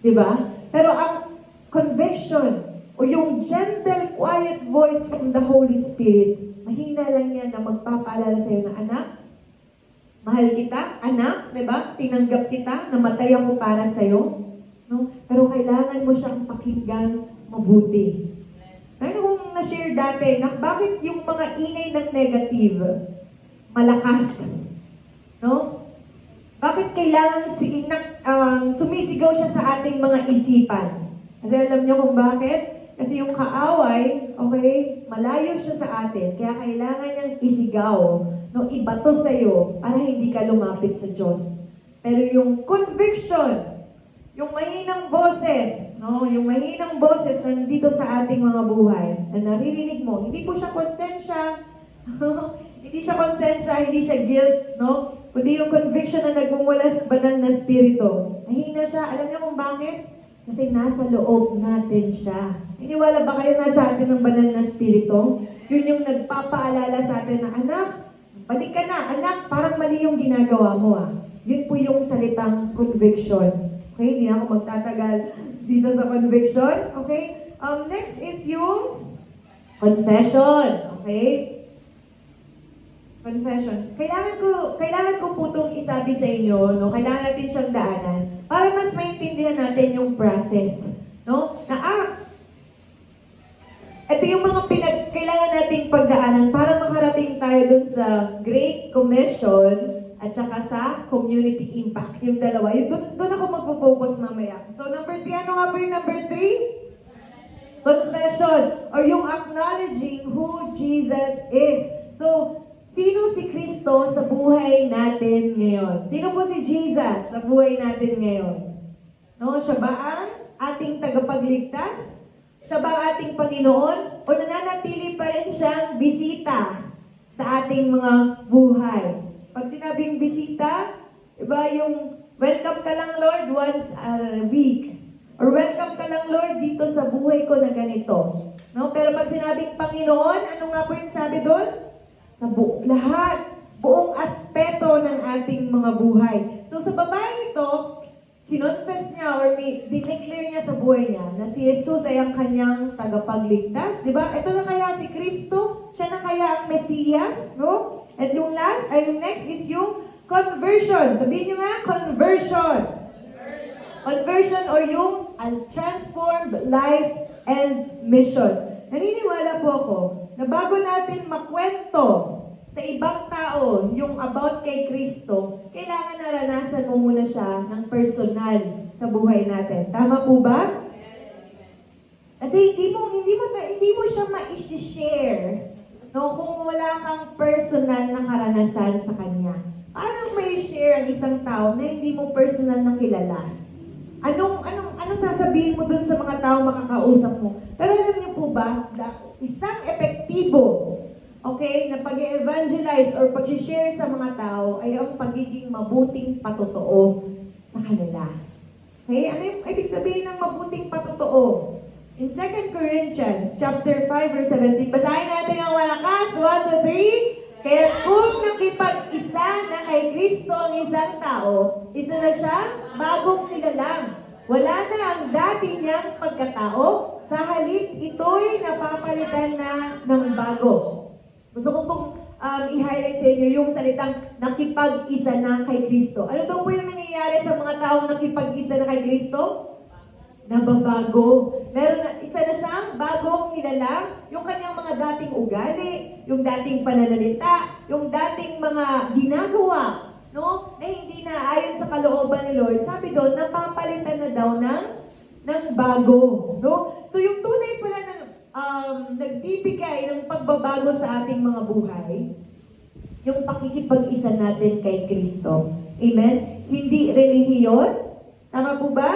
Diba? Pero ang conviction o yung gentle, quiet voice from the Holy Spirit, mahina lang yan na magpapaalala sa'yo na, anak, mahal kita, anak, diba? Tinanggap kita, namatay ako para sa'yo. No? Pero kailangan mo siyang pakinggan mabuti. Ano kung na-share dati, na bakit yung mga ingay ng negative, malakas. No? Bakit kailangan sumisigaw siya sa ating mga isipan? Kasi alam niyo kung bakit? Kasi yung kaaway, okay, malayo siya sa atin. Kaya kailangan niyang isigaw, no, ibato sa'yo para hindi ka lumapit sa Diyos. Pero yung conviction, yung mahinang boses, no, yung mahinang boses na nandito sa ating mga buhay, na naririnig mo, hindi po siya konsensya, hindi siya konsensya, hindi siya guilt, no? Kundi yung conviction na nagmumula sa banal na spirito. Mahina siya. Alam niyo kung bakit? Kasi nasa loob natin siya. Iniwala ba kayo nasa atin ng banal na spirito? Yun yung nagpapaalala sa atin na, anak, balik ka na, anak, parang mali yung ginagawa mo ah. Yun po yung salitang conviction. Okay, hindi na ako magtatagal dito sa conviction. Okay, next is yung confession. Okay? Confession. Kailangan ko po itong isabi sa inyo, no? Kailangan natin siyang daanan para mas maintindihan natin yung process, no? Ito yung mga kailangan nating pagdaanan para makarating tayo dun sa Great Commission at saka sa Community Impact. Yung dalawa. Doon ako magpo-focus mamaya. So, number 3, ano nga po yung number 3? Confession, or yung acknowledging who Jesus is. So, sino si Kristo sa buhay natin ngayon? Sino po si Jesus sa buhay natin ngayon? No, siya ba ang ating tagapagligtas? Siya ba ang ating Panginoon? O nananatili pa rin siyang bisita sa ating mga buhay? Pag sinabing bisita, iba yung welcome ka lang Lord once a week. Or welcome ka lang Lord dito sa buhay ko na ganito. No? Pero pag sinabing Panginoon, ano nga po yung sabi doon? Sa lahat, buong aspeto ng ating mga buhay. So sa babae ito, kinonfess niya or dineclare niya sa buhay niya na si Jesus ay ang kanyang tagapagligtas. Diba? Ito na kaya si Kristo? Siya na kaya ang Mesiyas? No? At yung next is yung conversion. Sabihin niyo nga, conversion. Conversion or yung transformed life and mission. Naniniwala po ako na bago natin makwento sa ibang tao yung about kay Kristo, kailangan naranasan mo muna siya ng personal sa buhay natin. Tama po ba? Kasi hindi mo siya ma-share, no, kung wala kang personal na karanasan sa kanya. Paano may share ang isang tao na hindi mo personal na kilala? Anong sasabihin mo dun sa mga tao makakausap mo? Pero alam niyo po ba, isang epektibo, okay, na pag-evangelize or pag-share sa mga tao ay ang pagiging mabuting patotoo sa kanila. Okay? Ano yung ibig sabihin ng mabuting patotoo? In 2 Corinthians chapter 5 verse 17, basahin natin ang malakas. 1, 2, 3. Kaya kung nakipag-isa na kay Kristo ang isang tao, isa na siya bagong nilalang. Wala na ang dati niyang pagkatao, sa halip ito'y napapalitan na ng bago. Gusto ko pong i-highlight sa inyo yung salitang nakipag-isa na kay Kristo. Ano daw po yung nangyayari sa mga taong nakipag-isa na kay Kristo? Nababago. Meron na, isa na siyang bagong nilalang, yung kanyang mga dating ugali, yung dating pananalita, yung dating mga ginagawa, no? Na hindi na ayon sa kalooban ni Lord. Sabi doon, napapalitan na daw ng bago, no? So yung tunay pala ng nagbibigay ng pagbabago sa ating mga buhay, yung pakikipag-isa natin kay Kristo. Amen? Hindi relihiyon. Tama po ba?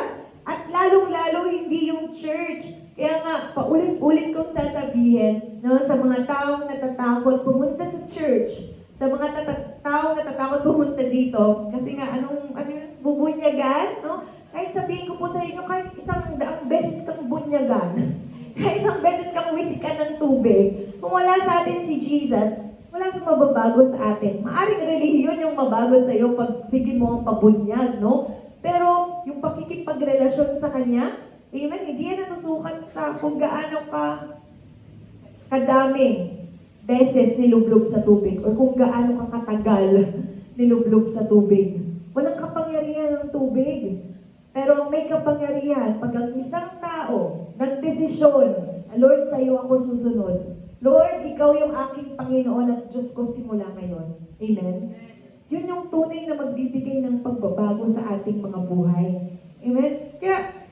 At lalong-lalo hindi yung church. Kaya nga, paulit-ulit kong sasabihin, no, sa mga taong natatakot pumunta sa church, sa mga taong natatakot pumunta dito, kasi nga, anong bubunyagan, no? Kahit sabihin ko po sa inyo, kahit isang daang beses kang bunyagan, kahit isang beses kang wisikan ng tubig, kung wala sa atin si Jesus, wala kang mababago sa atin. Maaring relihiyon yung mabago sa iyo pag sige mo ang pabunyag, no? Pero yung pakikipagrelasyon sa Kanya, amen, hindi yan natusukat sa kung gaano kadaming beses nilublob sa tubig o kung gaano katagal nilublob sa tubig. Walang kapangyarihan ng tubig. Pero may kapangyarihan pag ang isang tao nagdesisyon, Lord, sa iyo ako susunod. Lord, Ikaw yung aking Panginoon at Diyos ko simula ngayon. Amen? Yun yung tunay na magbibigay ng pagbabago sa ating mga buhay. Amen? Kaya,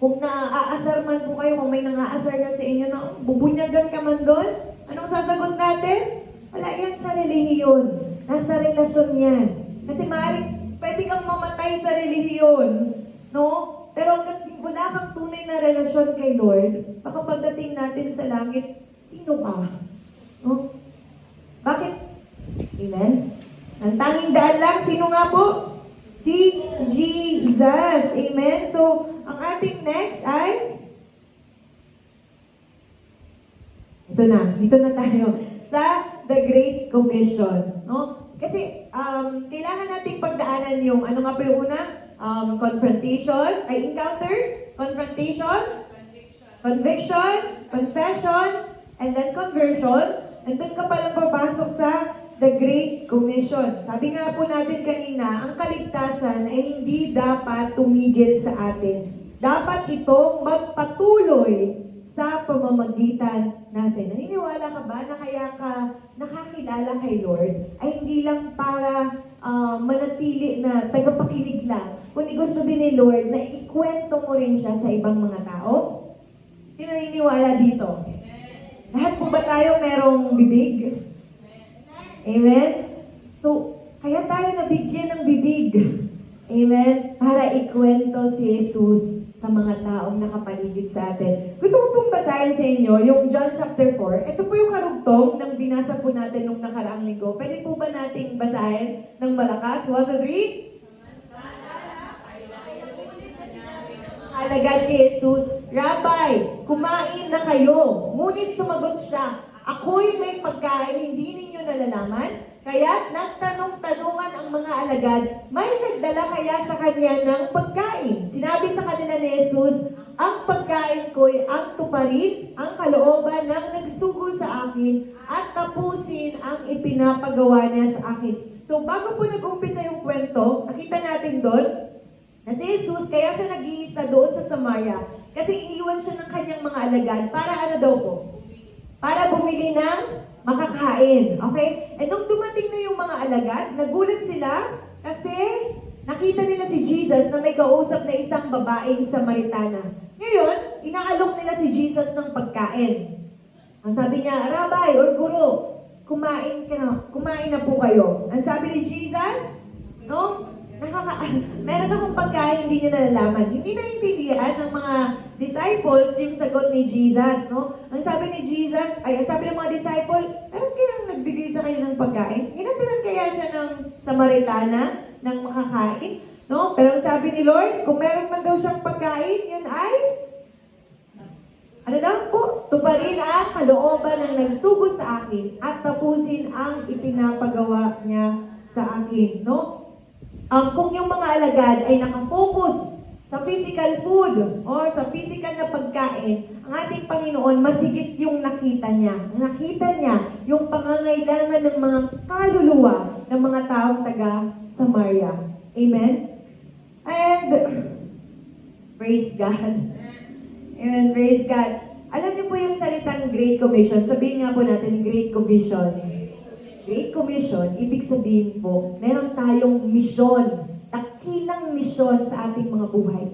kung naaasar man po kayo, kung may nangaasar na sa inyo, na bubunyagan ka man doon, anong sasagot natin? Wala yan sa relihiyon. Nasa relasyon yan. Kasi maaaring pwede kang mamatay sa relihiyon, no? Pero hanggang wala kang tunay na relasyon kay Lord, baka pagdating natin sa langit, sino ka? No? Bakit? Amen? Ang tanging daan lang, sino nga po? Si Jesus. Amen? So, ang ating next ay dito na tayo sa The Great Commission. No? Kasi, kailangan nating pagdaanan yung, ano nga po yung una? Encounter, confrontation, conviction, confession, and then conversion. And doon ka palang papasok sa The Great Commission. Sabi nga po natin kanina, ang kaligtasan ay hindi dapat tumigil sa atin. Dapat itong magpatuloy sa pamamagitan natin. Naniniwala ka ba na kaya ka nakakilala kay Lord ay hindi lang para manatili na tagapakinig lang, kundi gusto din ni Lord na ikwento mo rin siya sa ibang mga tao? Sino naniniwala dito? Lahat po ba tayo merong bibig? Amen? So, kaya tayo nabigyan ng bibig. Amen? Para ikwento si Jesus sa mga taong nakapaligid sa atin. Gusto ko pong basahin sa inyo yung John chapter 4. Ito po yung karugtong ng binasa po natin nung nakaraang linggo. Pwede po ba nating basahin ng malakas? 1, 2, 3. Alagad kay Jesus, Rabbi, kumain na kayo. Ngunit sumagot siya, ako'y may pagkain, hindi ninyo nalalaman? Kaya't nagtanong-tanungan ang mga alagad, may nagdala kaya sa kanya ng pagkain? Sinabi sa kanila ni Jesus, ang pagkain ko'y ang tuparin, ang kalooban ng nagsugo sa akin, at tapusin ang ipinapagawa niya sa akin. So bago po nag-umpisa yung kwento, nakita natin doon, na si Jesus, kaya siya nag-iisa doon sa Samaria, kasi iniwan siya ng kanyang mga alagad, para ano daw po? Para bumili ng makakain. Okay? And nung dumating na yung mga alagad, nagulat sila kasi nakita nila si Jesus na may kausap na isang babaeng Samaritana. Ngayon, inaalok nila si Jesus ng pagkain. Ang sabi niya, Rabbi or Guro, kumain na po kayo. Ang sabi ni Jesus, no? Meron akong pagkain, hindi nyo nalalaman. Hindi naintindihan ng mga disciples yung sagot ni Jesus, no? Ang sabi ni Jesus, ang sabi ng mga disciple, meron kayang nagbigay sa kayo ng pagkain? Hinatilan kaya siya ng Samaritana ng makakain, no? Pero ang sabi ni Lord, kung meron man daw siyang pagkain, yun ay ano daw po? Tuparin ang kalooban ng nagsugo sa akin at tapusin ang ipinapagawa niya sa akin, no? Kung yung mga alagad ay nakafocus sa physical food or sa physical na pagkain, ang ating Panginoon masigit yung nakita niya. Nakita niya yung pangangailangan ng mga kaluluwa ng mga taong taga Samaria. Amen? And praise God. Amen, praise God. Alam niyo po yung salitang Great Commission. Sabihin nga po natin, Great Commission. Great Commission, ibig sabihin po, meron tayong misyon, takilang misyon sa ating mga buhay.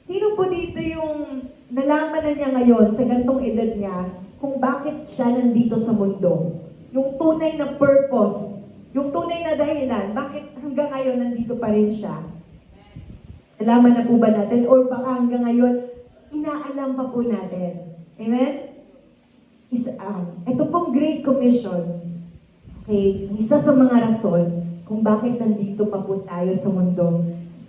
Sino po dito yung nalaman na niya ngayon sa gantong edad niya kung bakit siya nandito sa mundo? Yung tunay na purpose, yung tunay na dahilan, bakit hanggang ngayon nandito pa rin siya? Nalaman na po ba natin? Or baka hanggang ngayon, inaalam pa po natin. Amen? Ito pong Great Commission, okay, isa sa mga rason kung bakit nandito pa po tayo sa mundo.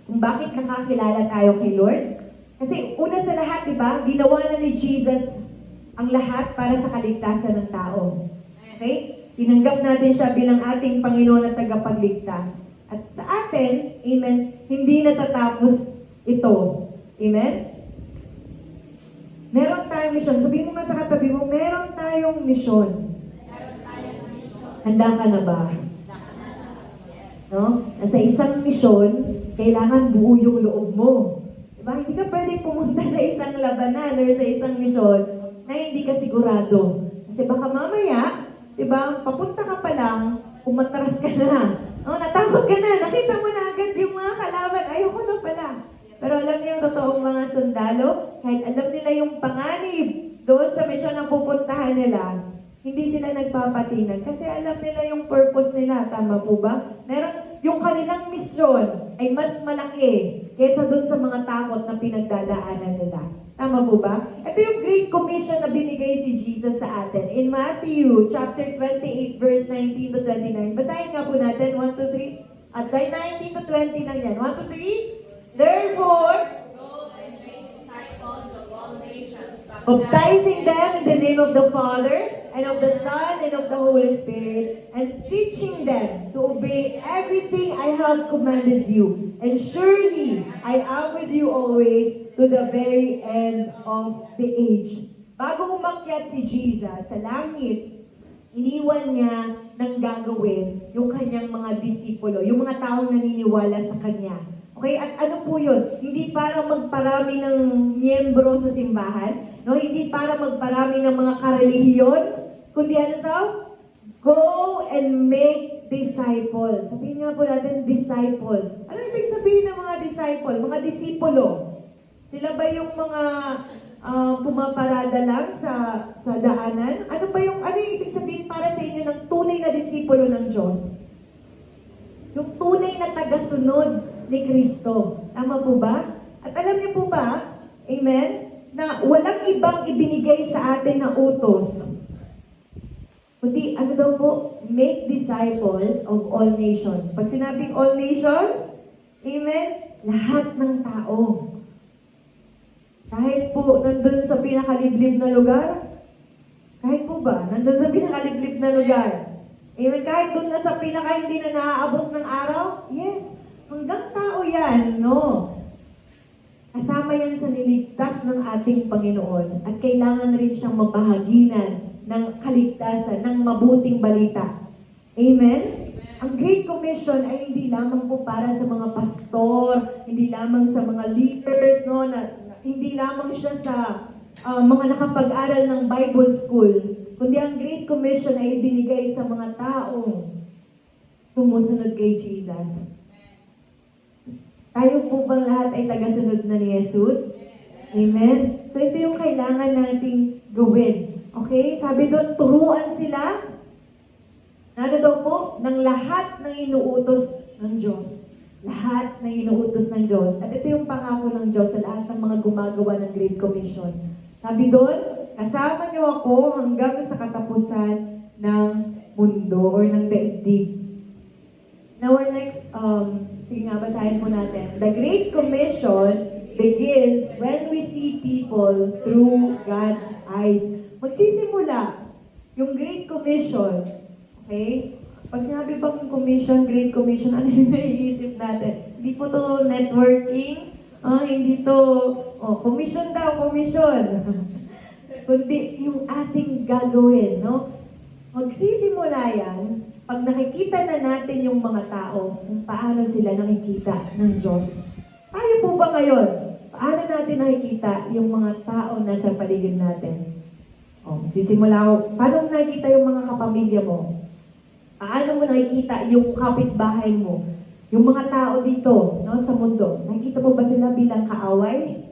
Kung bakit nakakilala tayo kay Lord. Kasi una sa lahat, di ba, ginawa na ni Jesus ang lahat para sa kaligtasan ng tao. Okay? Tinanggap natin siya bilang ating Panginoon at tagapagligtas. At sa atin, amen, hindi natatapos ito. Amen? Meron tayong misyon. Sabihin mo nga sa katabi mo, meron tayong misyon. Handa ka na ba? No? Sa isang misyon, kailangan buo yung loob mo. Diba? Hindi ka pwedeng pumunta sa isang labanan or sa isang misyon na hindi ka sigurado. Kasi baka mamaya, di ba, papunta ka pa lang, umatras ka na. Oh, natakot ka na, nakita mo na agad yung mga kalaban, ayoko na pala. Pero alam niyo yung totoong mga sundalo, kahit alam nila yung panganib doon sa misyon na pupuntahan nila, hindi sila nagpapatinag kasi alam nila yung purpose nila. Tama po ba? Meron, yung kanilang misyon ay mas malaki kaysa doon sa mga takot na pinagdadaanan nila. Tama po ba? Ito yung Great Commission na binigay si Jesus sa atin. In Matthew chapter 28 verse 19 to 29. Basahin nga po natin. 1, 2, 3. At 19 to 20 lang yan. 1, 2, 3. Therefore, baptizing them in the name of the Father, and of the Son, and of the Holy Spirit, and teaching them to obey everything I have commanded you. And surely, I am with you always to the very end of the age. Bago umakyat si Jesus sa langit, iniwan niya ng gagawin yung kanyang mga disipulo, yung mga taong naniniwala sa kanya. Okay, at ano po yun? Hindi para magparami ng miyembro sa simbahan, no? Hindi para magparami ng mga karelihiyon, kundi ano sa? Go and make disciples. Sabihin nga po natin, disciples. Ano ibig sabihin ng mga disciple? Mga disipulo. Sila ba yung mga pumaparada lang sa daanan? Ano yung ibig sabihin para sa inyo ng tunay na disipulo ng Diyos? Yung tunay na tagasunod ni Kristo. Tama po ba? At alam niyo po ba, amen, na walang ibang ibinigay sa atin na utos. Kundi, ano daw po? Make disciples of all nations. Pag sinabing all nations, amen, lahat ng tao. Kahit po nandun sa pinakaliblib na lugar, kahit po ba, nandun sa pinakaliblib na lugar, amen, kahit doon na sa pinaka hindi na naaabot ng araw, yes, hanggang tao yan, no? Kasama yan sa niligtas ng ating Panginoon at kailangan rin siyang mabahaginan ng kaligtasan, ng mabuting balita. Amen? Ang Great Commission ay hindi lamang po para sa mga pastor, hindi lamang sa mga leaders, no? Hindi lamang siya sa mga nakapag-aral ng Bible School, kundi ang Great Commission ay ibinigay sa mga taong sumusunod kay Jesus. Tayo po bang lahat ay tagasunod na ni Jesus? Amen? So ito yung kailangan nating gawin. Okay? Sabi doon, turuan sila ano daw po? Ng lahat ng inuutos ng Diyos. Lahat ng inuutos ng Diyos. At ito yung pangako ng Diyos sa lahat ng mga gumagawa ng Great Commission. Sabi doon, kasama niyo ako hanggang sa katapusan ng mundo or ng daigdig. Now our next, sige nga, basahin po natin. The Great Commission begins when we see people through God's eyes. Magsisimula yung Great Commission. Okay? Pag sinabi bang commission, Great Commission, ano yung naiisip natin? Hindi po to networking. Hindi to, commission daw, commission. Kundi yung ating gagawin, no? Magsisimula yan pag nakikita na natin yung mga tao kung paano sila nakikita ng Diyos. Tayo po ba ngayon? Paano natin nakikita yung mga tao na sa paligid natin? Sisimula ko, paano mo nakikita yung mga kapamilya mo? Paano mo nakikita yung kapitbahay mo? Yung mga tao dito, no, sa mundo, nakikita mo ba sila bilang kaaway?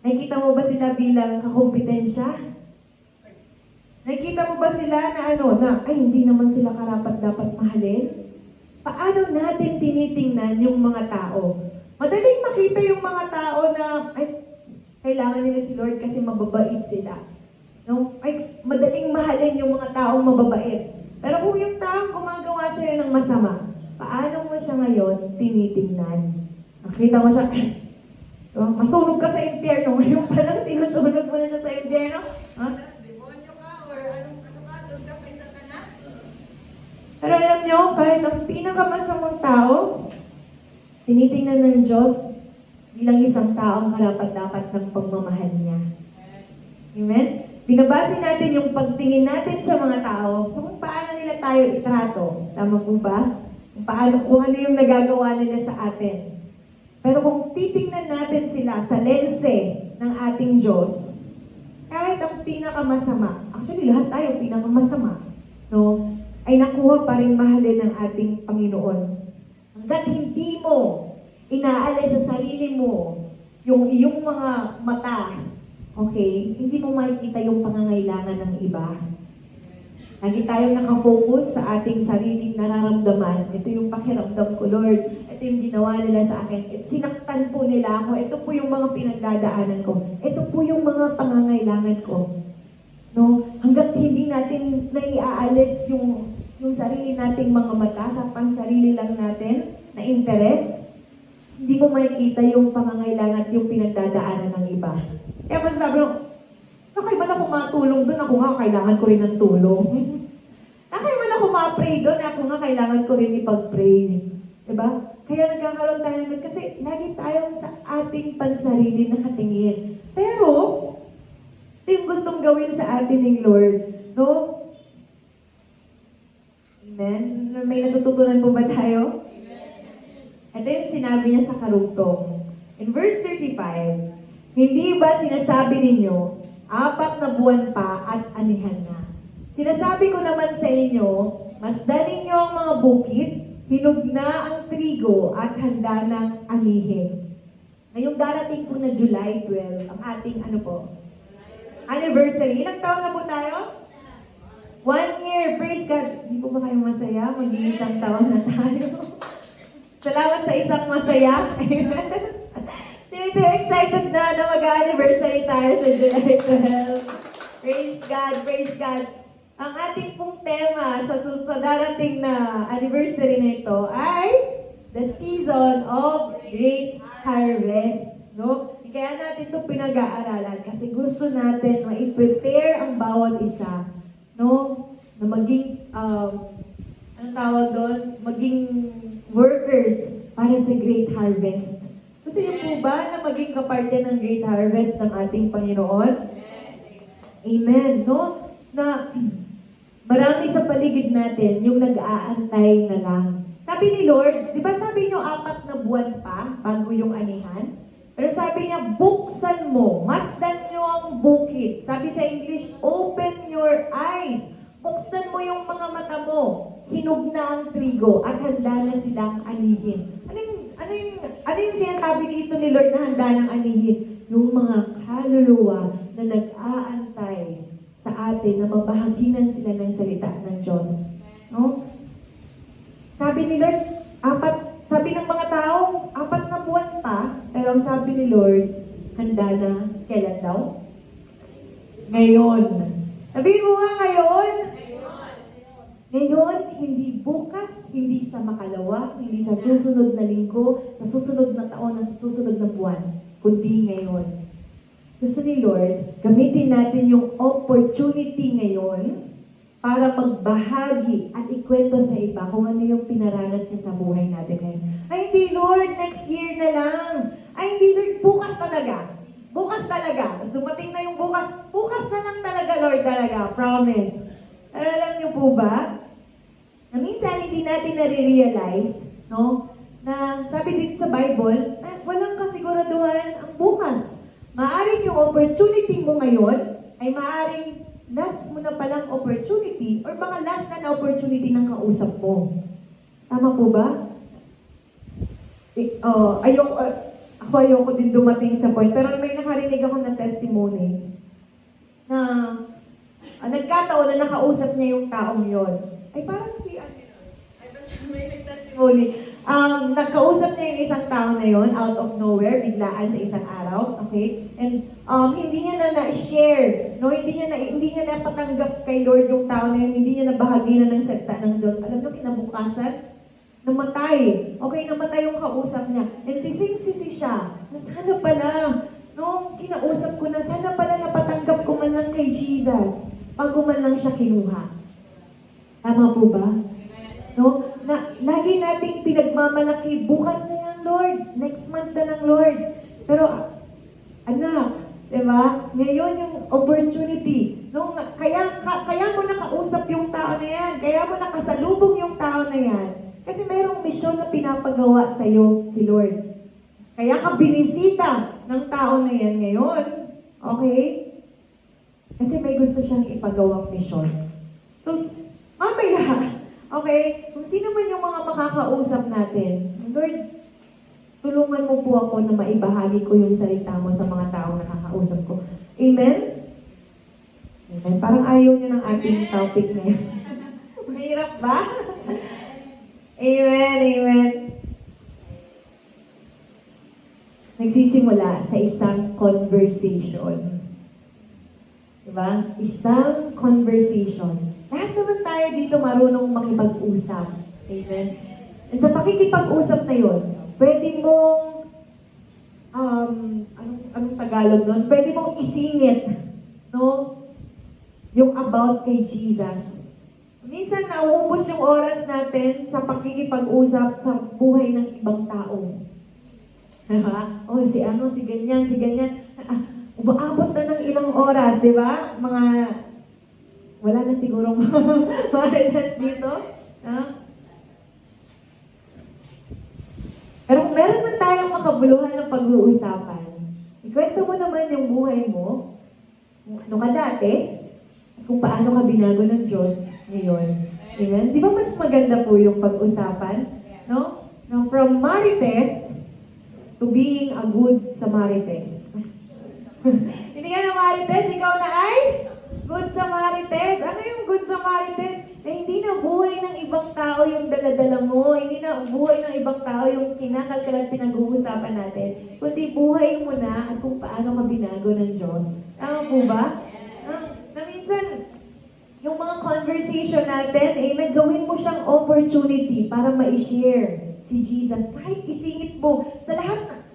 Nakikita mo ba sila bilang kakompetensya? Nakikita mo ba sila na hindi naman sila karapat-dapat mahalin? Paano natin tinitingnan yung mga tao? Madaling makita yung mga tao na, kailangan nila si Lord kasi mababait sila. No? Madaling mahalin yung mga taong mababait. Pero kung yung taong gumagawa sila ng masama, paano mo siya ngayon tinitingnan? Nakita mo siya, masunog ka sa impyerno. Ngayon pa lang sinusunog mo na siya sa impyerno. Demonyo ka or ano ka, doon ka kaysa ka na? Pero alam nyo, kahit ang pinakamasamang tao, tinitingnan ng Diyos bilang isang taong karapat-dapat ng pagmamahal niya. Amen? Binabase natin yung pagtingin natin sa mga tao sa kung paano nila tayo itrato. Tama po ba? Kung ano yung nagagawa nila sa atin. Pero kung titingnan natin sila sa lense ng ating Diyos, kahit ang pinakamasama, actually lahat tayo pinakamasama, no, ay nakuha pa rin mahalin ng ating Panginoon. Hanggat hindi mo inaalis sa sarili mo yung iyong mga mata, okay, hindi mo makikita yung pangangailangan ng iba. Lagi tayong nakafocus sa ating sariling nararamdaman. Ito yung pakiramdam ko, Lord. Ito yung ginawa nila sa akin. Sinaktan po nila ako. Ito po yung mga pinagdadaanan ko. Ito po yung mga pangangailangan ko. No? Hanggat hindi natin naiaalis yung sarili nating mga mata sa pansarili lang natin na interes, hindi mo makikita yung pangangailangan at yung pinagdadaanan ng iba. Kaya masasabi mo, nakay man ako matulong doon, ako nga kailangan ko rin ng tulong. Nakay man ako ma-pray doon, ako nga kailangan ko rin ipag-pray. Diba? Kaya nagkakaroon tayo ng kasi lagi tayong sa ating pansarili nakatingin. Pero, ito yung gustong gawin sa atin ng Lord. No? Amen? May natututunan po ba tayo? Ito yung sinabi niya sa karugtong. In verse 35, hindi ba sinasabi ninyo, 4 na buwan pa at anihan na? Sinasabi ko naman sa inyo, masdan ninyo ang mga bukid, hinog na ang trigo at handa ng anihin. Ngayong darating po na July 12, ang ating anniversary. Ilang taon na po tayo? 1 year, praise God. Di po ba kayo masaya? Mag-iisang taon na tayo. Salamat sa isang masaya. Amen. Sino excited na mag-anniversary tayo sa July 12? Praise God, praise God. Ang ating pong tema sa darating na anniversary na ito ay the season of great harvest. No? Kaya natin ito pinag-aaralan kasi gusto natin ma-prepare ang bawat isa, no? Na maging, anong tawag doon? Maging workers para sa great harvest. Gusto niyo po ba na maging kaparte ng great harvest ng ating Panginoon? Amen, no? Na marami sa paligid natin yung nag-aantay na lang. Sabi ni Lord, di ba sabi niyo 4 na buwan pa bago yung anihan? Pero sabi niya, buksan mo, masdan niyo ang bukid. Sabi sa English, open your eyes. Buksan mo yung mga mata mo. Hinog na ang trigo at handa na silang anihin. Ano yung sinasabi dito ni Lord na handa ng anihin? Yung mga kaluluwa na nag-aantay sa atin na mabahaginan sila ng salita ng Diyos. No? Sabi ni Lord, sabi ng mga tao, 4 na buwan pa, pero ang sabi ni Lord, handa na, kailan daw? Ngayon. Sabihin mo nga ngayon. Ngayon, hindi bukas, hindi sa makalawa, hindi sa susunod na linggo, sa susunod na taon, sa susunod na buwan, kundi ngayon. Gusto ni Lord, gamitin natin yung opportunity ngayon para magbahagi at ikwento sa iba kung ano yung pinaranas niya sa buhay natin ngayon. Ay, hindi Lord, next year na lang. Ay, hindi Lord, bukas talaga. Bukas talaga. Tapos dumating na yung bukas na lang talaga, Lord, talaga. Promise. Pero alam niyo po ba, na minsan hindi natin nare-realize, no, na sabi dito sa Bible, walang kasiguraduhan ang bukas. Maaring yung opportunity mo ngayon ay maaring last mo na palang opportunity or baka last na opportunity ng kausap mo. Tama po ba? Ayoko din dumating sa point. Pero may nakarinig ako ng testimony na nagkataon na nakausap niya yung taong yon. Ay parang may nag-testimony. Nakausap niya yung isang tao na yon out of nowhere, biglaan sa isang araw, okay? And hindi niya na na-share, no? Hindi niya na patanggap kay Lord yung tao na yun, hindi niya na bahagi na ng salita ng Diyos. Alam niyo, kinabukasan, namatay. Okay, namatay yung kausap niya. And sising-sisi siya, na sana pala, no, kinausap ko na, sana pala napatanggap ko man lang kay Jesus, bago man lang siya kinuha. Tama po ba? No? Na lagi nating pinagmamalaki, bukas na yan, Lord. Next month na lang, Lord. Pero, anak, diba? Ngayon yung opportunity. No? Kaya mo nakausap yung tao na yan. Kaya mo nakasalubong yung tao na yan. Kasi mayroong misyon na pinapagawa sa'yo si Lord. Kaya ka binisita ng tao na yan ngayon. Okay? Kasi may gusto siyang ipagawang misyon. So, mamaya, okay, kung sino man yung mga makakausap natin, Lord, tulungan mo po ako na maibahagi ko yung salita mo sa mga taong nakakausap ko. Amen? Amen. Parang ayaw niyo ng ating topic na yun. Mahirap ba? Amen, amen. Nagsisimula sa isang conversation. Diba? Isang conversation. Lahat naman tayo dito marunong makipag-usap. Amen? At sa pakikipag-usap na yun, pwede mong, anong Tagalog nun? Pwede mong isingit, no? Yung about kay Jesus. Minsan nauubos yung oras natin sa pakikipag-usap sa buhay ng ibang tao. Diba? Oh, si ganyan, si ganyan. Umaabot na ng ilang oras, di ba? Wala na sigurong marites dito. Pero meron man tayong makabuluhan ng pag-uusapan. Ikwento mo naman yung buhay mo. Ano ka dati? Kung paano ka binago ng Diyos ngayon. Amen? Di ba mas maganda po yung pag-usapan? No? Now, from Marites to being a good Samarites. Hindi ka na Marites, ikaw na ay good Samarites. Ano yung good Samarites? Na hindi na buhay ng ibang tao yung daladala mo. Hindi na buhay ng ibang tao yung kinakalkalat pinag-uusapan natin. Kundi buhay mo na at kung paano ka binago ng Diyos. Tama po ba? Na minsan, yung mga conversation natin, amen, gawin mo siyang opportunity para ma-share si Jesus. Kahit isingit mo sa lahat,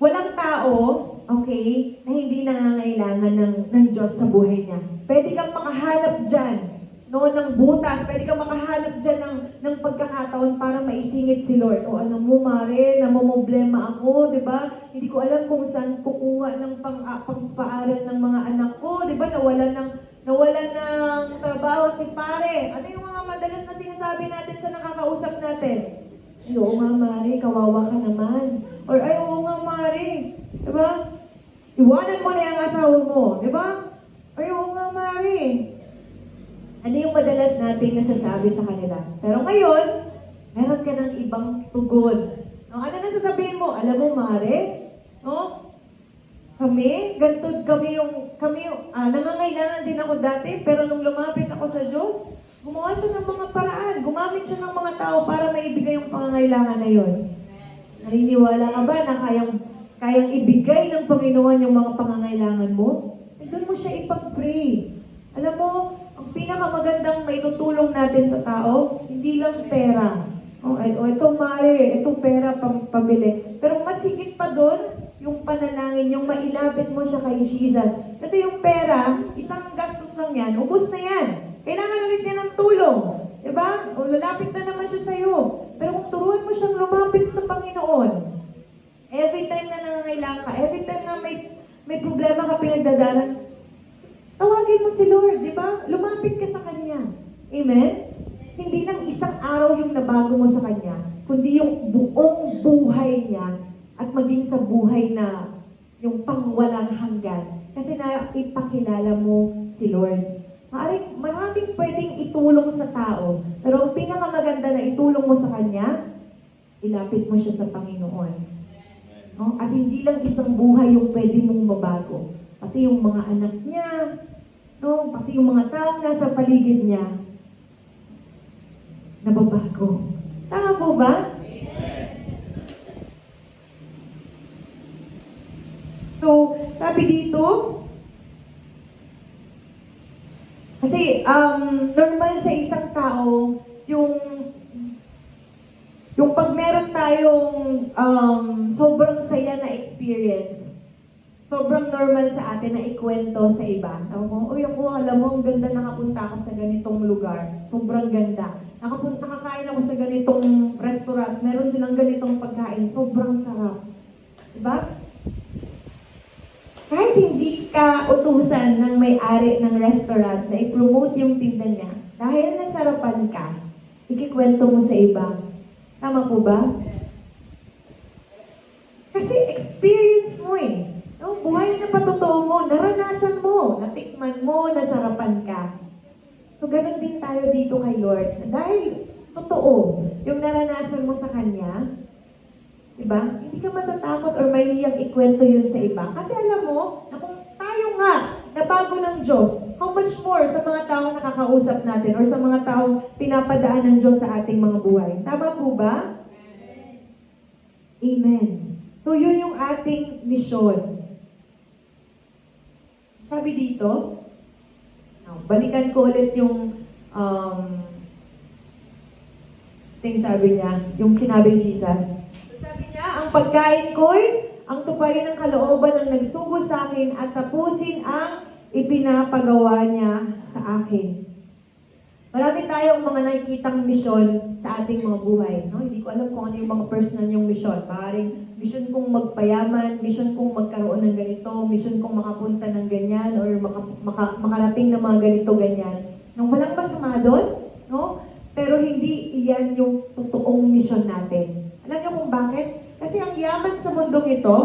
walang tao, okay, na hindi nangangailangan ng Diyos sa buhay niya. Pwede kang makahanap dyan, no, ng butas. Pwede kang makahanap dyan ng pagkakataon para maisingit si Lord. O ano mo, Mare, namomblema ako, di ba? Hindi ko alam kung saan kukuha ng pagpaaral ng mga anak ko, di ba? Nawala ng trabaho si pare. Ano yung mga madalas na sinasabi natin sa nakakausap natin? Ay, oo nga, Mare, kawawa ka naman. Or, ay, oo nga, Mare. Diba? Iwanan mo na yung asawa mo. Diba? Ay, oo nga, Mare. Ano yung madalas nating nasasabi sa kanila? Pero ngayon, meron ka ng ibang tugon. No, ano na sasabihin mo? Alam mo, Mare, no? Kami yung, nangangailangan din ako dati, pero nung lumapit ako sa Diyos, gumawa siya ng mga paraan. Gumamit siya ng mga tao para maibigay yung pangangailangan na yun. Naniniwala ka ba na kayang ibigay ng Panginoon yung mga pangangailangan mo? Eh, doon mo siya ipag-pray. Alam mo, ang pinakamagandang maitutulong natin sa tao, hindi lang pera. O ito, Mare, ito pera pambili. Pero mas higit pa doon, yung panalangin, yung mailapit mo siya kay Jesus. Kasi yung pera, isang gastos lang yan, ubos na yan. Kailangan ulit niya ng tulong. Diba? O lalapit na naman siya sa'yo. Pero kung turuan mo siyang lumapit sa Panginoon, every time na nangangailangan ka, every time na may problema ka pinagdadalan, tawagin mo si Lord, di ba? Lumapit ka sa Kanya. Amen? Hindi lang isang araw yung nabago mo sa Kanya, kundi yung buong buhay niya at maging sa buhay na yung pangwalang hanggan. Kasi na ipakilala mo si Lord. Maraming pwedeng itulong sa tao, pero ang pinakamaganda na itulong mo sa Kanya, ilapit mo siya sa Panginoon. No? At hindi lang isang buhay yung pwede mong mabago. Pati yung mga anak niya, no? Pati yung mga taong nasa paligid niya, nababago. Tama po ba? So, sabi dito, kasi normal sa isang tao, yung pag meron tayong sobrang saya na experience, sobrang normal sa atin na ikwento sa iba. Uy, alam mo, ang ganda nakapunta ako sa ganitong lugar. Sobrang ganda. Nakakain ako sa ganitong restaurant. Meron silang ganitong pagkain. Sobrang sarap. Diba? Kahit hindi ka utusan ng may-ari ng restaurant na i-promote yung tinda niya, dahil nasarapan ka, ikikwento mo sa iba. Tama po ba? Kasi experience mo eh. No? buhay na patotoo mo, naranasan mo, natikman mo, nasarapan ka. So, ganun din tayo dito kay Lord. Dahil totoo, yung naranasan mo sa Kanya, diba? Hindi ka matatakot or mahihiyang ikwento yun sa iba. Kasi alam mo, na kung tayo nga, nabago ng Diyos, how much more sa mga taong nakakausap natin or sa mga taong pinapadaan ng Diyos sa ating mga buhay. Tama po ba? Amen. So, yun yung ating misyon. Sabi dito, balikan ko ulit yung sabi niya, yung sinabi ni Jesus. Sabi niya, ang pagkain ko'y ang tuparin ng kalooban ng nagsugo sa akin at tapusin ang ipinapagawa niya sa akin. Marami tayong mga nakikitang misyon sa ating mga buhay. No? Hindi ko alam kung ano yung mga personal yung misyon. Maaaring misyon kong magpayaman, misyon kong magkaroon ng ganito, misyon kong makapunta ng ganyan, or makarating ng mga ganito, ganyan. Nang walang masama doon, no? Pero hindi iyan yung totoong misyon natin. Alam niyo kung bakit? Kasi ang yaman sa mundong ito,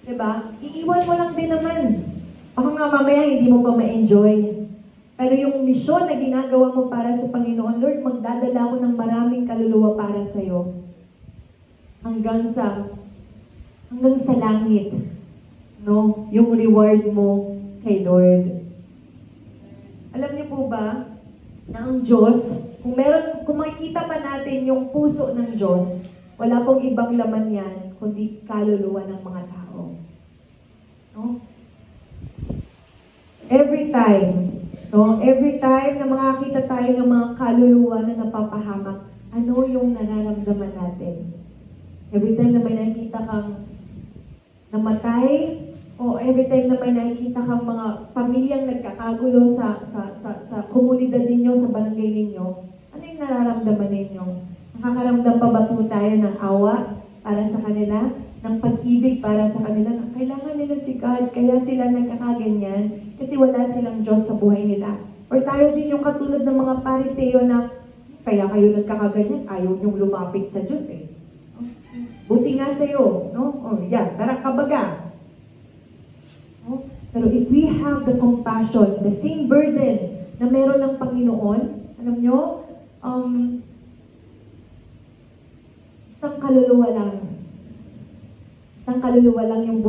diba? Iiwan mo lang din naman. Baka nga mamaya hindi mo pa ma-enjoy. Pero yung misyon na ginagawa mo para sa Panginoon, Lord, magdadala ko ng maraming kaluluwa para sa'yo. Hanggang sa langit. No? Yung reward mo kay Lord. Alam niyo po ba, na ang Diyos, kung makikita pa natin yung puso ng Diyos, wala pong ibang laman yan, kundi kaluluwa ng mga tao. No? Every time na makakita tayo ng mga kaluluwa na napapahamak, ano yung nararamdaman natin? Every time na may nakikita kang namatay, o every time na may nakikita kang mga pamilyang nagkakagulo sa komunidad ninyo, sa barangay ninyo, ano yung nararamdaman ninyo? Nakakaramdam pa ba po tayo ng awa para sa kanila? Ng pag-ibig para sa kanila? Na kailangan nila si God, kaya sila nagkakaganyan kasi wala silang Diyos sa buhay nila. Or tayo din yung katulad ng mga Pariseo na kaya kayo nagkakaganyan, ayaw niyong lumapit sa Diyos eh. Buti nga sa'yo, no? O yan, tara kabaga. No? Pero if we have the compassion, the same burden na meron ng Panginoon, alam nyo, isang kaluluwa lang yung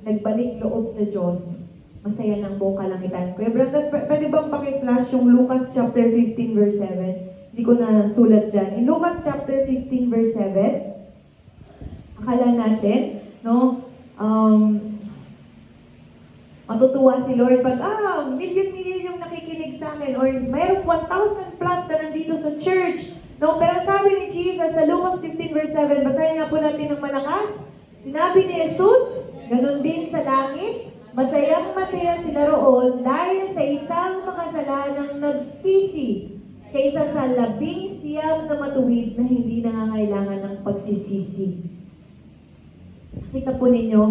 nagbalik loob sa Diyos. Masaya ng buong kalangitan. Kuya Brandon, pwede bang paki-flash yung Lucas chapter 15 verse 7? Hindi ko na sulat dyan. In Lucas chapter 15 verse 7, akala natin, no, matutuwa si Lord pag, million yung nakikinig sa akin, or mayroong 1,000 plus na nandito sa church. No, pero sabi ni Jesus sa Lucas 15 verse 7, basahin nga po natin ng malakas. Sinabi ni Jesus, ganun din sa langit, masayang-masaya sila roon dahil sa isang makasalanang nagsisi kaysa sa 19 na matuwid na hindi nangangailangan ng pagsisisi. Kita po ninyo,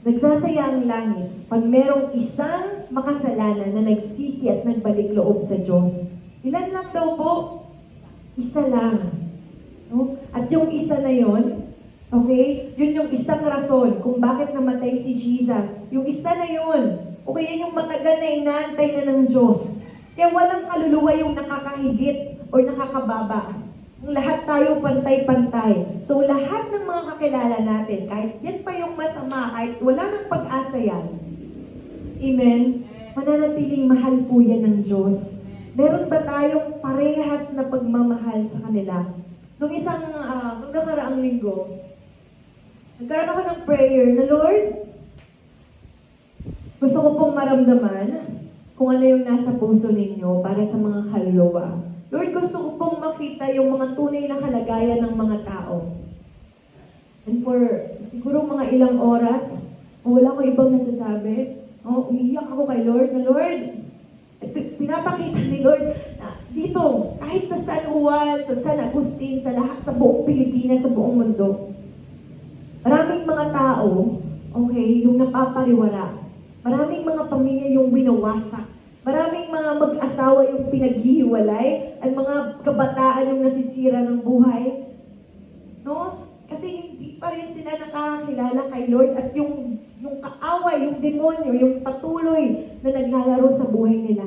nagsasaya ang langit pag merong isang makasalanan na nagsisi at nagbalik loob sa Diyos. Ilan lang daw po? Isa lang. No? At yung isa na yon, okay, yun yung isang rason kung bakit namatay si Jesus. Yung isa na yun, okay, yan yung matagal na inaantay na ng Diyos. Kaya walang kaluluwa yung nakakahigit o nakakababa. Lahat tayo pantay-pantay. So lahat ng mga kakilala natin, kahit yan pa yung masama, kahit wala ng pag-asa yan, amen, mananatiling mahal po yan ng Diyos. Meron ba tayong parehas na pagmamahal sa kanila? Nung nakaraang linggo, nagkaroon ako ng prayer na, Lord, gusto ko pong maramdaman kung ano yung nasa puso ninyo para sa mga kaluluwa. Lord, gusto ko pong makita yung mga tunay na kalagayan ng mga tao. And for siguro mga ilang oras, wala ko ibang nasasabi, umiiyak ako kay Lord na, Lord, pinapakita ni Lord na dito, kahit sa San Juan, sa San Agustin, sa lahat, sa buong Pilipinas, sa buong mundo, maraming mga tao, okay, yung napapariwara. Maraming mga pamilya yung winawasak. Maraming mga mag-asawa yung pinaghihiwalay at mga kabataan yung nasisira ng buhay. No? Kasi pa rin sila nakakakilala kay Lord at yung kaaway, yung demonyo, yung patuloy na naglalaro sa buhay nila.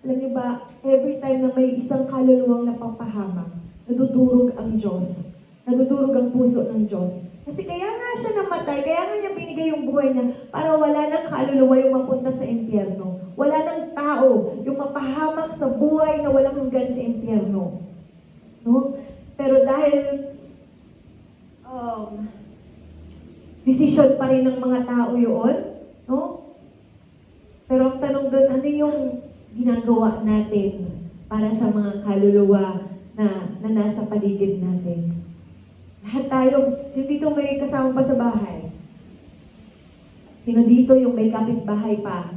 Alam niyo ba, every time na may isang kaluluwang napapahamak, nadudurog ang Diyos. Nadudurog ang puso ng Diyos. Kasi kaya nga siya namatay, kaya nga niya binigay yung buhay niya para wala nang kaluluwa yung mapunta sa impyerno. Wala nang tao yung mapahamak sa buhay na walang hanggan sa impyerno. No? Pero dahil decision pa rin ng mga tao yun, no? Pero ang tanong doon, ano yung ginagawa natin para sa mga kaluluwa na nasa paligid natin? Lahat tayo, sino dito may kasama pa sa bahay? Sino dito yung may kapitbahay pa?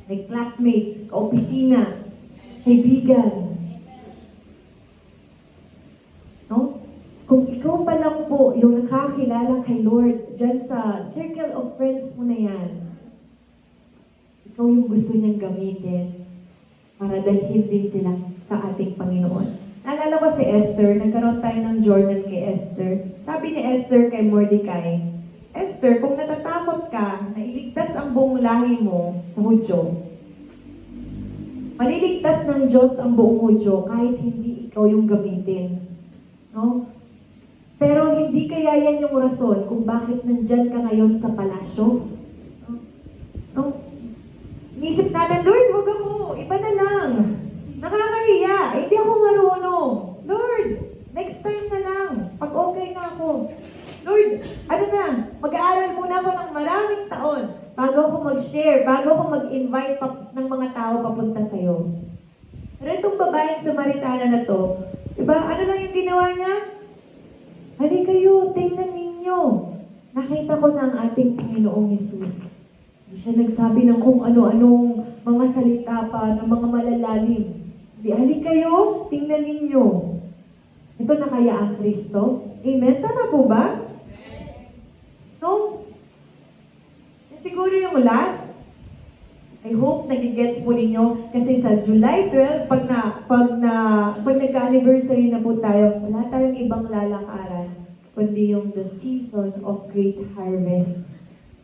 May classmates, kaopisina, kaibigan. No? Kung ikaw pa lang po yung nakakilala kay Lord dyan sa circle of friends mo na yan, ikaw yung gusto niyang gamitin para dalhin din sila sa ating Panginoon. Naalala ko si Esther, nagkaroon tayo ng journal kay Esther. Sabi ni Esther kay Mordecai, Esther, kung natatakot ka na iligtas ang buong lahi mo sa Hudyo, maliligtas ng Diyos ang buong Hudyo kahit hindi ikaw yung gamitin. No? Pero hindi kaya yan yung rason kung bakit nandyan ka ngayon sa palasyo. No? Inisip natin, Lord, wag ako, iba na lang. Nakakahiya, hindi ako marunong. Lord, next time na lang, pag okay na ako. Lord, ano na, mag-aaral muna ako ng maraming taon bago ako mag-share, bago ako mag-invite ng mga tao papunta sa'yo. Pero itong babaeng Samaritana na to, diba, ano lang yung ginawa niya? Hali kayo, tingnan ninyo. Nakita ko na ang ating Panginoong Hesus. Hindi siya nagsabi ng kung ano-anong mga salita pa, ng mga malalalim. Hali kayo, tingnan ninyo. Ito na kaya ang Kristo? Amen? Tama po ba? No? Siguro yung last, I hope nagigets po ninyo kasi sa July 12, pag nagka-anniversary na po tayo, wala tayong ibang lalakaran kundi yung the season of great harvest.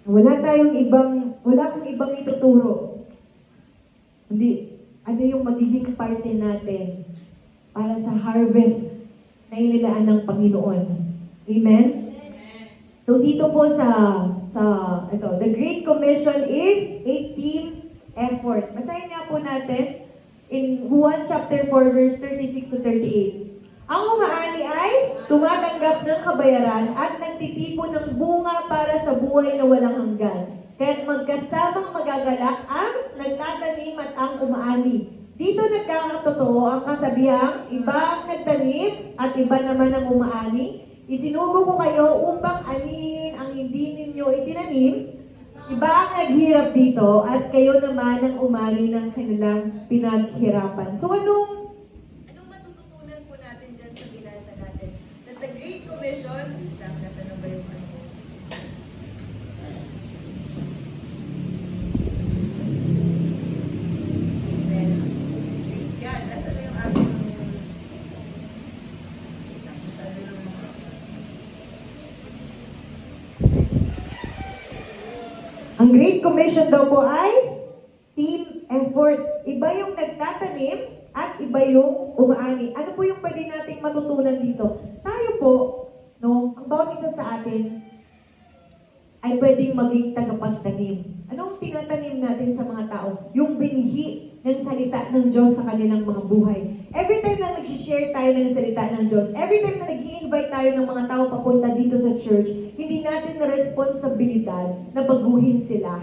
Wala akong ibang ituturo. Hindi, ano yung magiging parte natin para sa harvest na inilaan ng Panginoon. Amen? So dito po the Great Commission is a team effort. Basahin nga po natin in Juan chapter 4 verse 36 to 38. Ang umaani ay tumatanggap ng kabayaran at nagtitipon ng bunga para sa buhay na walang hanggan. Kaya't magkasamang magagalak ang nagtatanim at ang umaani. Dito nagkakatotoo ang kasabihang iba ang nagtanim at iba naman ang umaani. Isinugo ko kayo upang anihin ang hindi ninyo itinanim. Iba ang naghirap dito at kayo naman ang umani ng kanilang pinaghirapan. So anong matututunan po natin dyan sa binasa natin? That the Great Commission, nasa na ba yung ano? Praise God, nasa na yung ating Ang Great Commission daw po ay team effort. Iba yung nagtatanim at iba yung umaani. Ano po yung pwede nating matutunan dito? Tayo po, no, ang bawat isa sa atin ay pwedeng maging tagapagtanim. Anong tinatanim natin sa mga tao? Yung binhi ng salita ng Diyos sa kanilang mga buhay. Every time na nag-share tayo ng salita ng Diyos, every time na nag-i-invite tayo ng mga tao papunta dito sa church, hindi natin na responsibilidad na baguhin sila.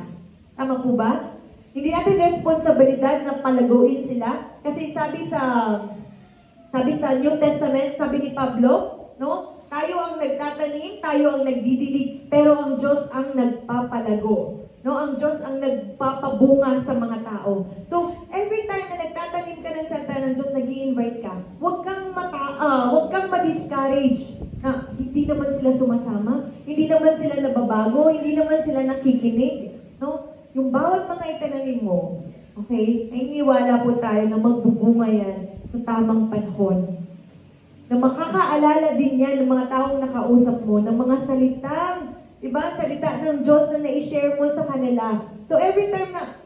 Tama po ba? Hindi natin responsibilidad na palaguin sila. Kasi sabi sa New Testament, sabi ni Pablo, no? Tayo ang nagtatanim, tayo ang nagdidilig, pero ang Diyos ang nagpapalago. No, ang Diyos ang nagpapabunga sa mga tao. So, every time na nagtatanim ka ng salita ng Diyos, nag-i-invite ka, huwag kang ma-discourage na hindi naman sila sumasama, hindi naman sila nababago, hindi naman sila nakikinig. No? Yung bawat mga itananim mo, okay, ay iniwala po tayo na magbubunga yan sa tamang panahon. Na na makakaalala din yan ng mga taong nakausap mo, ng mga salitang, diba, salita ng Diyos na na-share mo sa kanila. So every time na,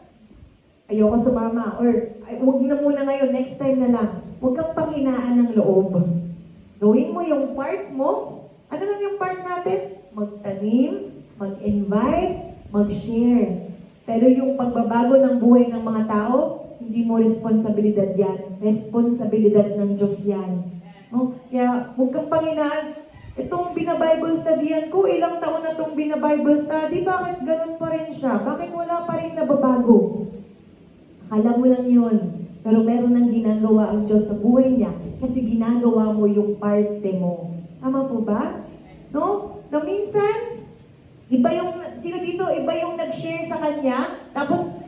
ayoko sumama, or wag na muna ngayon, next time na lang, huwag kang panghinaan ng loob. Gawin mo yung part mo. Ano lang yung part natin? Magtanim, mag-invite, mag-share. Pero yung pagbabago ng buhay ng mga tao, hindi mo responsibilidad yan. Responsibilidad ng Diyos yan. No? Kaya huwag kang panghinaan. Itong bina-Bible studyan ko, ilang taon na itong bina-Bible study, bakit ganun pa rin siya? Bakit wala pa rin nababago? Akala mo lang yun. Pero meron nang ginagawa ang Diyos sa buhay niya kasi ginagawa mo yung parte mo. Tama po ba? No? Na minsan, iba yung, sino dito, iba yung nag-share sa kanya, tapos,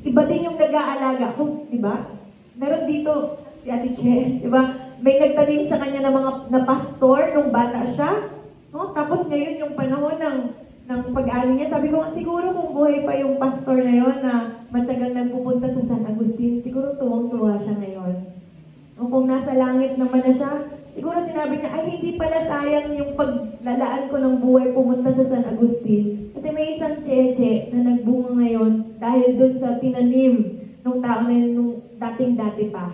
iba din yung nag-aalaga. Kung, di ba? Meron dito, si Ate Che, di ba? May nagtanim sa kanya ng mga na pastor nung bata siya. No? Tapos ngayon yung panahon ng pag-aani niya, sabi ko, siguro kung buhay pa yung pastor na yon na matyagang nagpupunta sa San Agustin, siguro tuwang-tuwa siya ngayon. O kung nasa langit naman na siya, siguro sinabi niya, ay hindi pala sayang yung paglalaan ko ng buhay pumunta sa San Agustin. Kasi may isang cheche na nagbunga ngayon dahil dun sa tinanim nung tao na yun, nung dating-dati pa.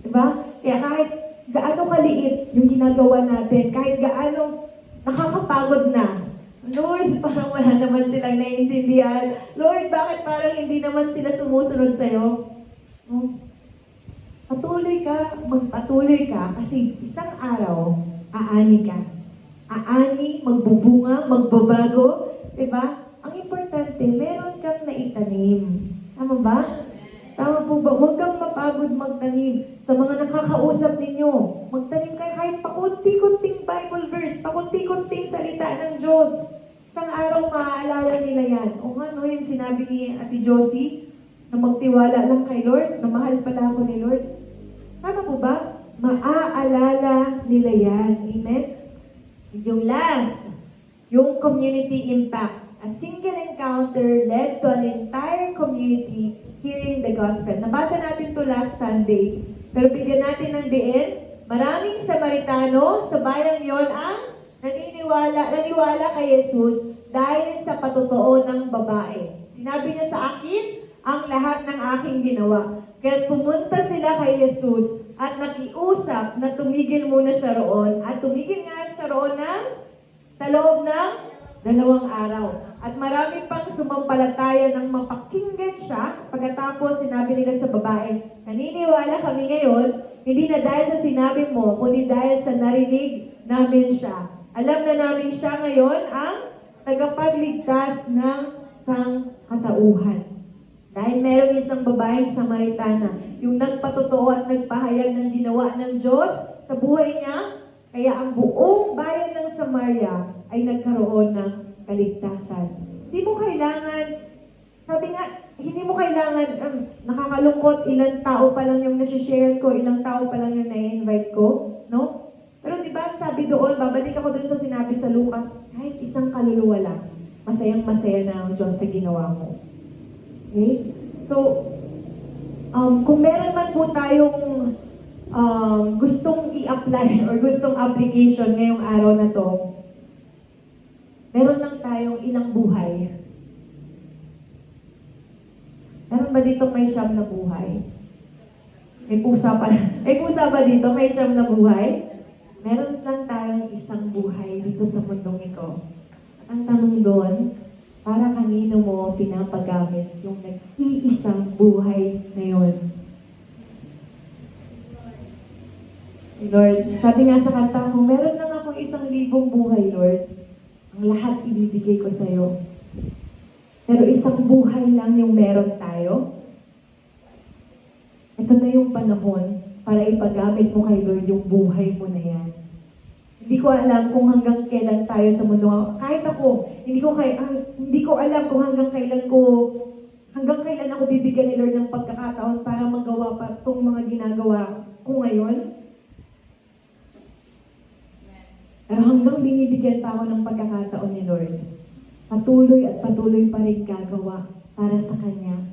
Diba? Kaya kahit gaano kaliit yung ginagawa natin, kahit gaano nakakapagod na, Lord, parang wala naman silang naiintindihan. Lord, bakit parang hindi naman sila sumusunod sa'yo? No? Patuloy ka, magpatuloy ka, kasi isang araw, aani ka. Aani, magbubunga, magbabago, diba? Ang importante, meron kang naitanim. Tama ba? Tama po ba? Huwag kang mapagod magtanim. Sa mga nakakausap ninyo, magtanim kayo kahit pakunti-kunting Bible verse, pakunti-kunting salita ng Diyos. Isang araw maaalala nila yan. O nga, no, yung sinabi ni Ate Josie, na magtiwala lang kay Lord, na mahal pala ako ni Lord. Tama po ba? Maaalala nila yan. Amen? Yung last, yung community impact. A single encounter led to an entire community hearing the gospel. Nabasa natin to last Sunday. Pero bigyan natin ng diin. Maraming Samaritano sa bayan yon ang naniwala kay Jesus dahil sa patotoo ng babae. Sinabi niya sa akin ang lahat ng aking ginawa. Kaya pumunta sila kay Jesus at nakiusap na tumigil muna siya roon. At tumigil nga siya roon sa loob ng 2 araw. At marami pang sumampalataya ng mapakinggan siya. Pagkatapos sinabi nila sa babae, naniniwala kami ngayon, hindi na dahil sa sinabi mo, kundi dahil sa narinig namin siya. Alam na namin siya ngayon ang tagapagligtas ng sangkatauhan. Dahil meron isang babaeng Samaritana, yung nagpatotoo at nagpahayag ng ginawa ng Diyos sa buhay niya, kaya ang buong bayan ng Samaria ay nagkaroon ng kaligtasan. Hindi mo kailangan, sabi nga, hindi mo kailangan, nakakalungkot, ilang tao pa lang yung nasishare ko, ilang tao pa lang yung na-invite ko, no? Pero di ba, sabi doon, babalik ako doon sa sinabi sa Lucas, kahit isang kaluluwa lang, masayang-masaya na ang Diyos sa ginawa mo. Okay? So, kung meron man po tayong gustong i-apply or gustong application ngayong araw na to, meron lang tayong ilang buhay. Meron ba dito may siyam na buhay? May pusa pa. May pusa ba dito? May siyam na buhay? Meron lang tayong isang buhay dito sa mundong ito. Ang tanong doon, para kanino mo pinapagamit yung nag-iisang buhay na yun? Lord, sabi nga sa kanta ko, meron lang akong 1,000 buhay, Lord. Ang lahat ibibigay ko sa'yo. Pero isang buhay lang yung meron tayo. Ito na yung panahon para ipagamit mo kay Lord yung buhay mo na yan. Hindi ko alam kung hanggang kailan tayo sa mundo. Kahit ako, hindi ko alam kung hanggang kailan ako bibigyan ni Lord ng pagkakataon para magawa pa itong mga ginagawa ko ngayon. Pero hanggang binibigyan pa ako ng pagkakataon ni Lord, patuloy at patuloy pa rin gagawa para sa Kanya.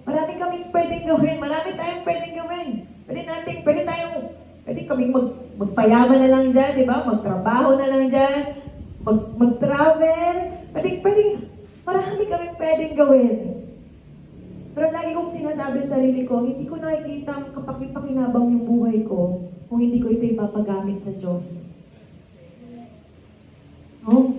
Marami kaming pwedeng gawin. Marami tayong pwedeng gawin. Pwede tayong Pwede kaming magpayaman na lang dyan, di ba? Magtrabaho na lang dyan, mag-travel. Pwede, marami kaming pwedeng gawin. Pero lagi kong sinasabi sa sarili ko, hindi ko nakikita ang kapakipakinabang yung buhay ko kung hindi ko ito ipapagamit sa Diyos. No?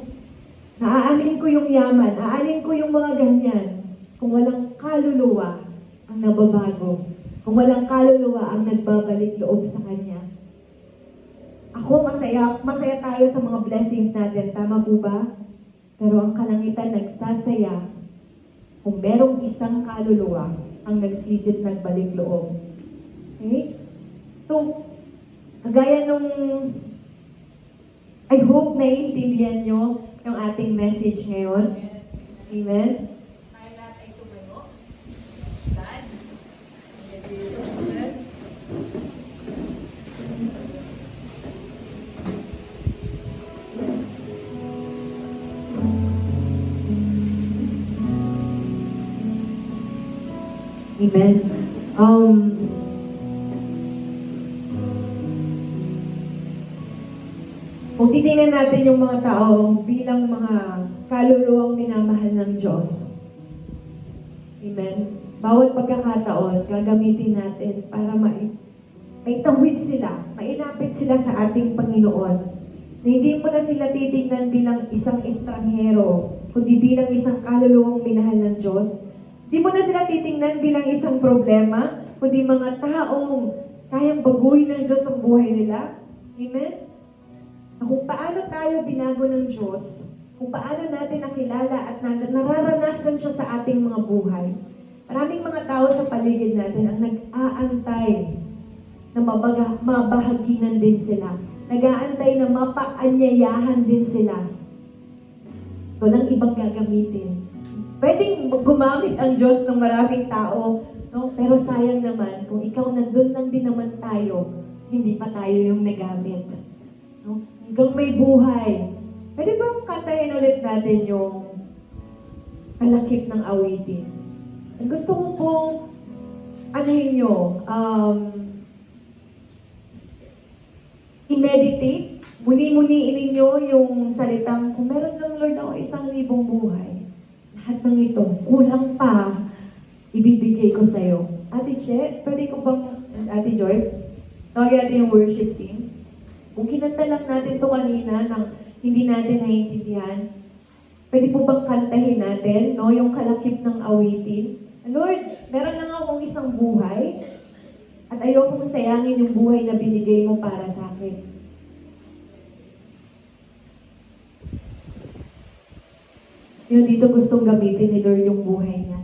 Naaalin ko yung yaman, aalin ko yung mga ganyan. Kung walang kaluluwa ang nababago, kung walang kaluluwa ang nagbabalik loob sa Kanya. Ako, masaya tayo sa mga blessings natin, tama po ba? Pero ang kalangitan nagsasaya kung merong isang kaluluwa ang nagsisit nagbalik loob. Okay? So, kagaya nung I hope naiintindihan nyo yung ating message ngayon. Amen? Amen. Kung titingnan natin yung mga tao bilang mga kaluluwang minamahal ng Diyos. Amen. Bawat pagkakataon, gagamitin natin para maitawid sila, mailapit sila sa ating Panginoon. Na hindi mo na sila titignan bilang isang estranghero, kundi bilang isang kaluluwang minahal ng Diyos. Hindi mo na sila titingnan bilang isang problema, kundi mga taong kayang baguhin ng Diyos ang buhay nila. Amen? Na kung paano tayo binago ng Diyos, kung paano natin nakilala at nararanasan siya sa ating mga buhay. Maraming mga tao sa paligid natin ang nag-aantay na mabahaginan din sila. Nag-aantay na mapaanyayahan din sila. Walang ibang gagamitin. Pwedeng gumamit ang Diyos ng maraming tao, no? Pero sayang naman, kung ikaw nandun lang din naman tayo, hindi pa tayo yung nagamit. No? Hanggang may buhay. Pwede bang kantahin ulit natin yung kalakip ng awitin? Ang gusto ko pong anuhin nyo, i-meditate, muni-muniin ninyo yung salitang, kung meron ng Lord ako 1,000 buhay, lahat ng ito, kulang pa, ibibigay ko sa'yo. Ate Che, pwede ko bang, Ate Joy, tawagin natin yung worship team. Kung kinanta lang natin ito kanina nang hindi natin naiintindihan, pwede po bang kantahin natin, no, yung kalakip ng awitin? Lord, meron lang akong 1 buhay at ayokong sayangin yung buhay na binigay mo para sa akin. Yun, dito gustong gamitin ni Lord yung buhay niya.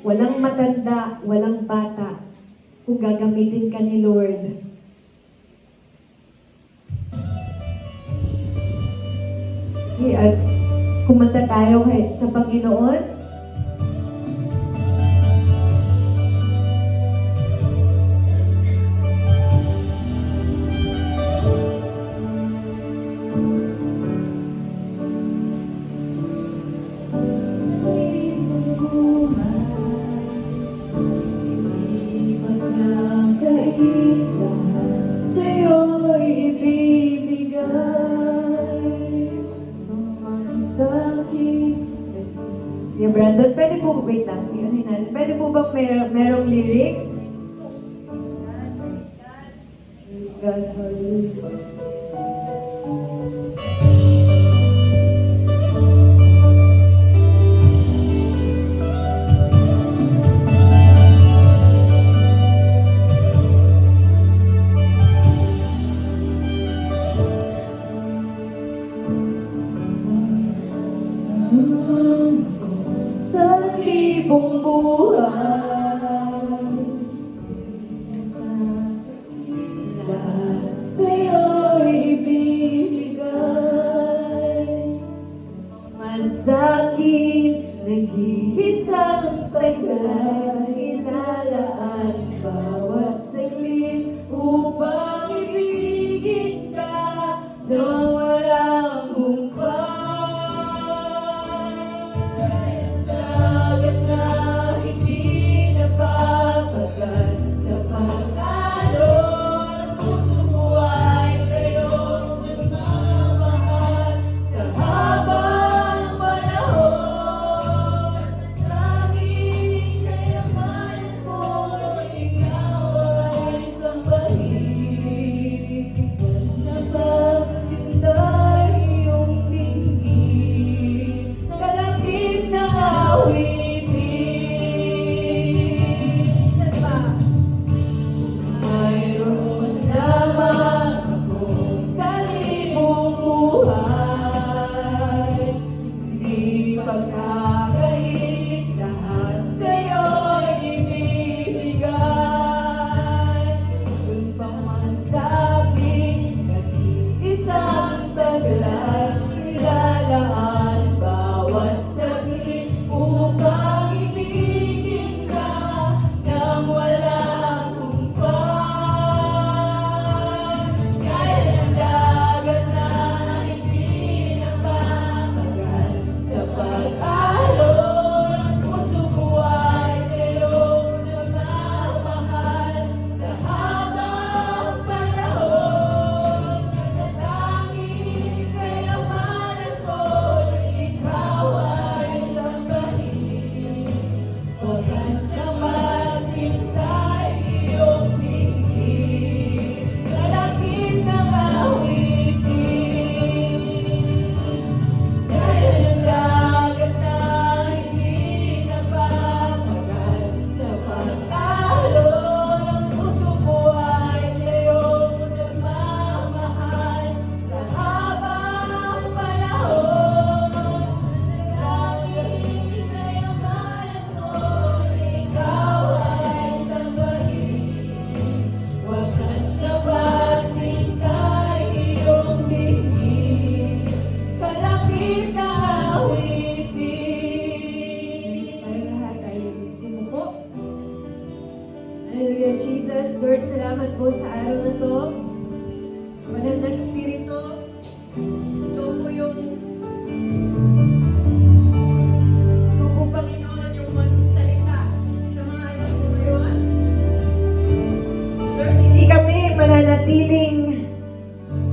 Walang matanda, walang bata. Kung gagamitin ka ni Lord, okay, at kumanta tayo sa Panginoon. Yeah, Brandon, pwede po, wait lang, pwede po bang merong lyrics? Praise God, hallelujah. Buong buhay, lahat sa'yo'y ibibigay. Man sa'kin, nag-iisang tagal, inalaan bawat saglit upang ibigin ka na walang humpay.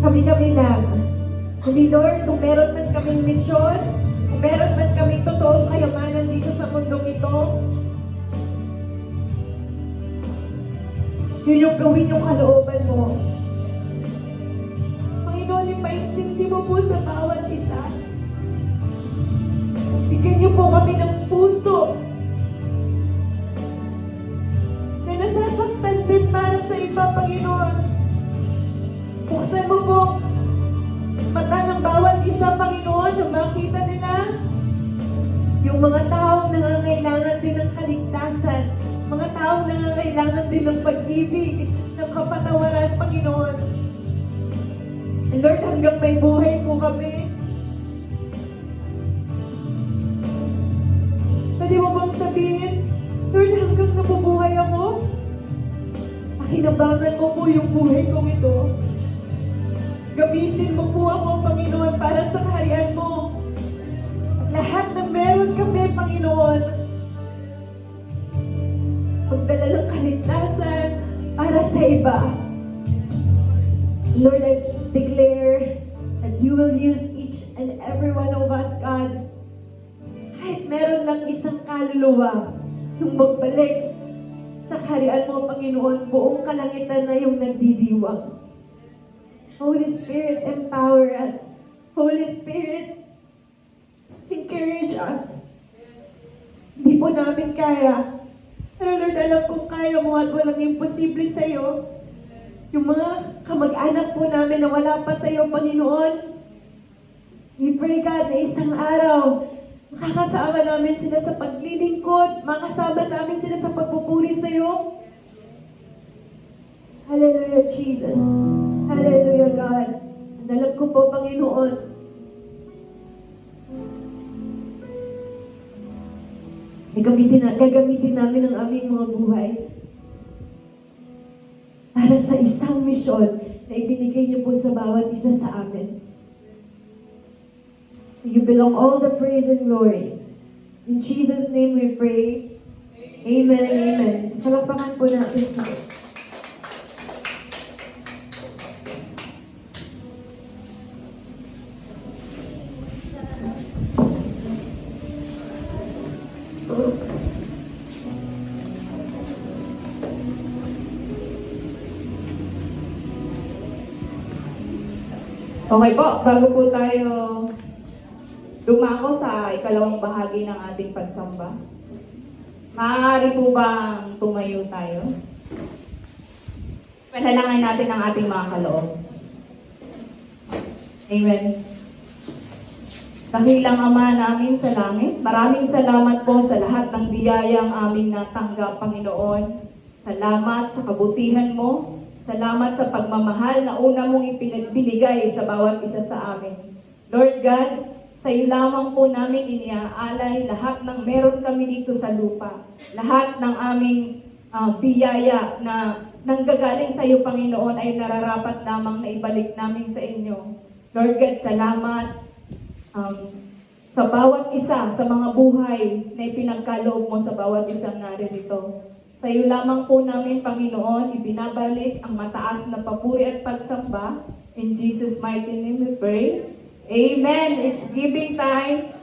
kami-kami lang. Kundi Lord, kung meron man kaming misyon, kung meron man kaming totoong kayamanan dito sa mundong ito, yun yung gawin yung kalooban mo. Panginoon, ipaintindi mo po sa bawat isa. Bigyan niyo po kami ng puso na nasasaktan din para sa iba, Panginoon. Buksan mo po mata ng bawat isa, Panginoon, na makita nila yung mga taong nangangailangan din ng kaligtasan, mga taong nangangailangan din ng pag-ibig, ng kapatawaran, Panginoon. And Lord, hanggang may buhay po kami, pwede mo bang sabihin, Lord, hanggang nabubuhay ako, pakinabangan mo po yung buhay kong ito. Gamitin mo po ako, Panginoon, para sa kaharian mo. At lahat na meron kami, Panginoon, magdala ng kaligtasan para sa iba. Lord, I declare that you will use each and every one of us, God. Kahit meron lang isang kaluluwa, yung magbalik sa kaharian mo, Panginoon, buong kalangitan na yung nagdidiwang. Holy Spirit, empower us. Holy Spirit, encourage us. Hindi po namin kaya. Pero Lord, alam kong kaya mo at walang imposible sa'yo. Yung mga kamag-anak po namin na wala pa sa'yo, Panginoon, we pray, God, na isang araw, makakasama namin sila sa paglilingkod, makasama namin sila sa pagpupuri sa'yo. Hallelujah, Jesus. Hallelujah, God. And alam ko po, Panginoon, gagamitin namin ang aming mga buhay para sa isang misyon na ibinigay niyo po sa bawat isa sa amin. You belong all the praise and glory. In Jesus' name we pray. Amen and amen. So, palakpakan po natin sa Okay po, bago po tayo dumako sa ikalawang bahagi ng ating pagsamba, maaari po bang tumayo tayo? Panalangin natin ang ating mga kaloob. Amen. Dakilang Ama namin sa langit, maraming salamat po sa lahat ng biyayang aming natanggap, Panginoon. Salamat sa kabutihan mo. Salamat sa pagmamahal na una mong ipinagbinigay sa bawat isa sa amin. Lord God, sa iyo lamang po namin iniaalay lahat ng meron kami dito sa lupa. Lahat ng aming biyaya na nanggagaling sa iyo, Panginoon, ay nararapat lamang na ibalik namin sa inyo. Lord God, salamat sa bawat isa, sa mga buhay na ipinagkaloob mo sa bawat isang naririto. Sa iyo lamang po namin, Panginoon, ibinabalik ang mataas na papuri at pagsamba. In Jesus' mighty name we pray. Amen. It's giving time.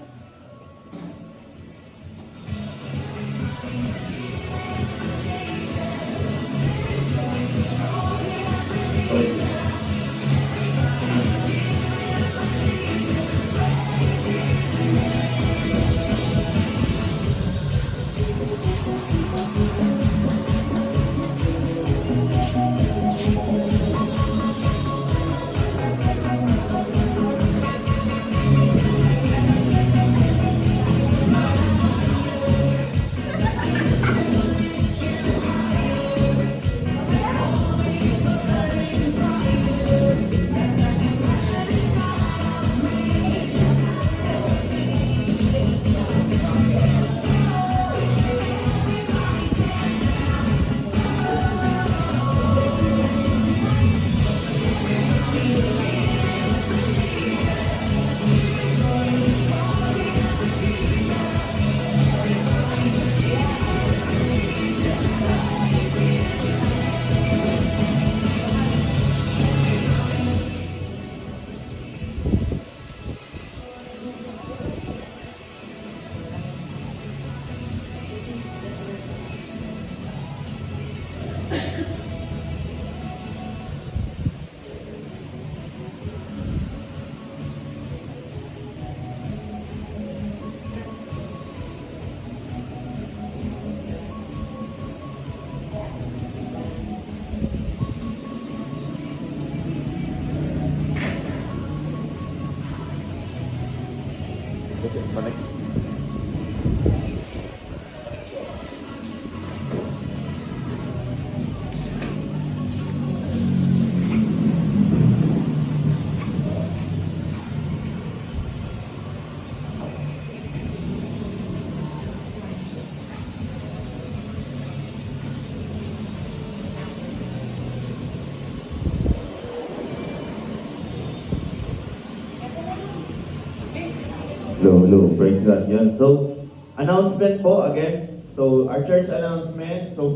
Low. Praise God. Yan. So, announcement po again. So, our church announcement. So,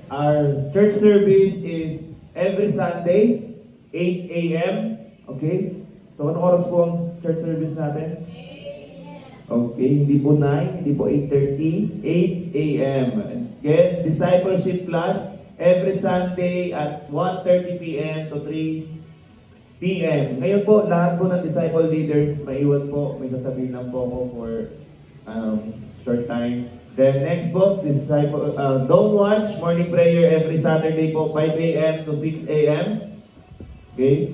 our church service is every Sunday, 8 a.m. Okay? So, anong oras po ang church service natin? Okay, hindi po 9, hindi po 8:30, 8 a.m. Again, discipleship class every Sunday at 1:30 p.m. to 3 p.m. Ngayon po, lahat po ng disciple leaders, maiwan po, may sasabihin lang po ako for short time. Then next po, disciple, don't watch, morning prayer every Saturday po, 5 a.m. to 6 a.m. Okay?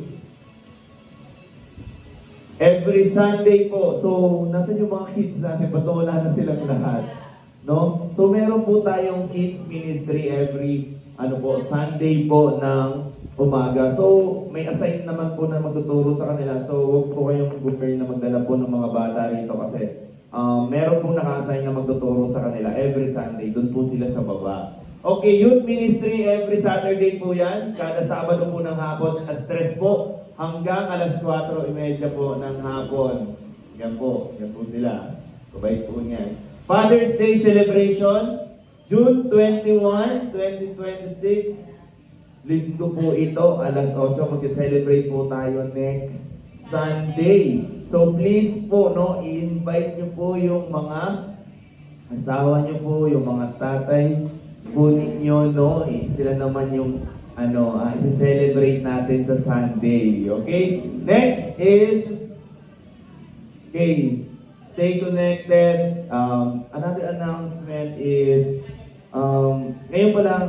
Every Sunday po, so nasan yung mga kids natin? Ba't wala na silang lahat? No? So meron po tayong kids ministry every Sunday po ng umaga. So may assign naman po na magtuturo sa kanila. So huwag po kayong mag-prepare na magdala po ng mga bata rito kasi meron pong naka-assign na magtuturo sa kanila every Sunday. Doon po sila sa baba. Okay, youth ministry every Saturday po yan. Kada Sabado po ng hapon. Stress po hanggang alas 4:30 po ng hapon. Yan po sila. Kabait po niyan. Father's Day celebration, June 21, 2026. Linggo po ito, alas 8. Mag-celebrate po tayo next Sunday. So please po, i-invite nyo po yung mga asawa nyo po, yung mga tatay po ninyo, sila naman yung isi-celebrate natin sa Sunday. Okay? Next is, stay connected. Another announcement is, ngayon pa lang,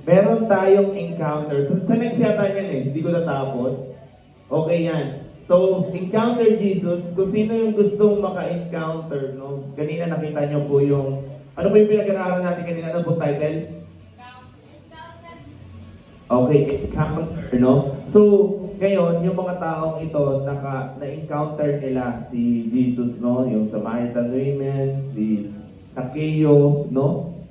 meron tayong encounter. Sa next yata yan hindi ko natapos. Okay yan. So, Encounter Jesus, kung sino yung gustong maka-encounter, kanina nakita nyo po yung, ano po yung pinag-aaral natin kanina? Ano po title? Okay, encounter, So, ngayon, yung mga taong ito, na-encounter nila si Jesus, yung Samaritan women, si Zacchaeus,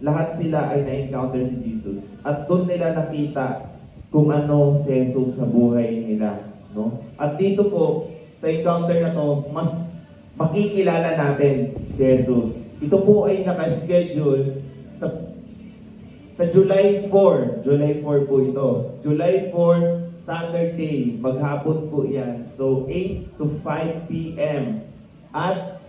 lahat sila ay na-encounter si Jesus. At doon nila nakita kung ano si Jesus sa buhay nila, At dito po, sa encounter na to, mas makikilala natin si Jesus. Ito po ay naka-schedule sa July 4. July 4 po ito. July 4, Saturday. Maghapon po yan. So, 8 to 5 p.m. At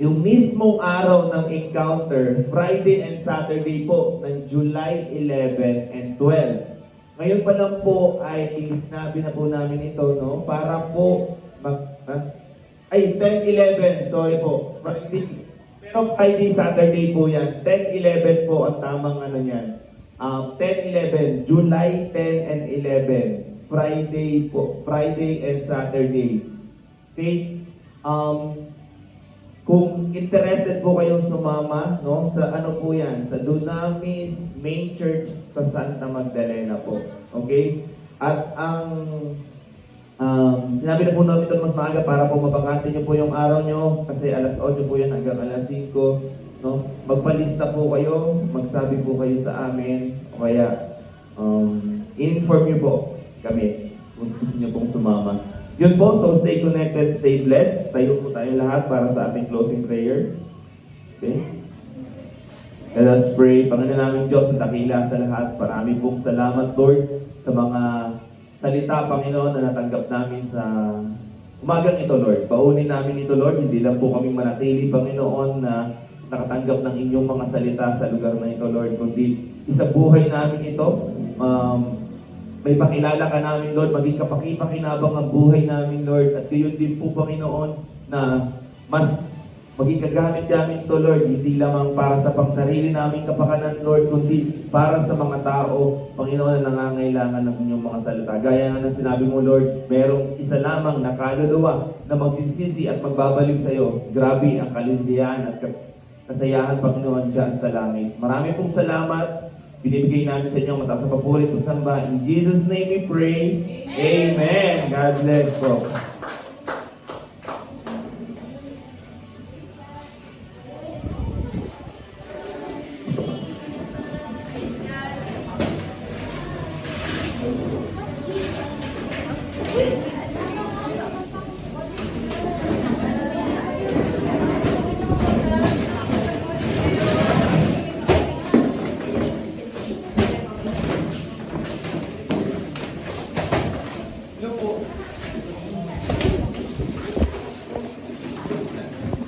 yung mismong araw ng encounter, Friday and Saturday po, ng July 11 and 12. Ngayon pa lang po ay sinabi na po namin ito, para po 10-11, sorry po. Friday. Pero Friday, Saturday po yan. 10-11 po ang tamang niyan. 10-11, July 10 and 11. Friday po. Friday and Saturday. Okay? Kung interested po kayong sumama, sa po yan, sa Dunamis Main Church sa Santa Magdalena po. Okay? At ang sinabi na po namin ito mas maaga para po mapagkante nyo po yung araw nyo kasi alas 8 po yan hanggang alas 5. Magpalista po kayo, magsabi po kayo sa amin, o kaya inform nyo po kami kung gusto nyo pong sumama. Yun po, so stay connected, stay blessed. Tayo po tayo lahat para sa ating closing prayer. Okay? Let us pray. Panginoon namin Diyos, ang dakila sa lahat. Marami pong salamat, Lord, sa mga salita, Panginoon, na natanggap namin sa umagang ito, Lord. Paunin namin ito, Lord. Hindi lang po kaming manatili, Panginoon, na nakatanggap ng inyong mga salita sa lugar na ito, Lord. Kundi isa buhay namin ito. May pakilala ka namin, Lord. Maging kapakipakinabang ang buhay namin, Lord. At gayon din po, Panginoon, na mas maging kagamit-gamit to, Lord. Hindi lamang para sa pangsarili naming kapakanan, Lord, kundi para sa mga tao, Panginoon, na nangangailangan ng inyong mga salita. Gaya nga na sinabi mo, Lord, merong isa lamang na kaluluwa na magsisisi at magbabalik sa iyo. Grabe ang kaligayahan at kasayahan, Panginoon, dyan sa langit. Marami pong salamat. Binibigay namin sa inyo ang mataas na papuri at samba. In Jesus' name we pray. Amen. God bless po. Yes.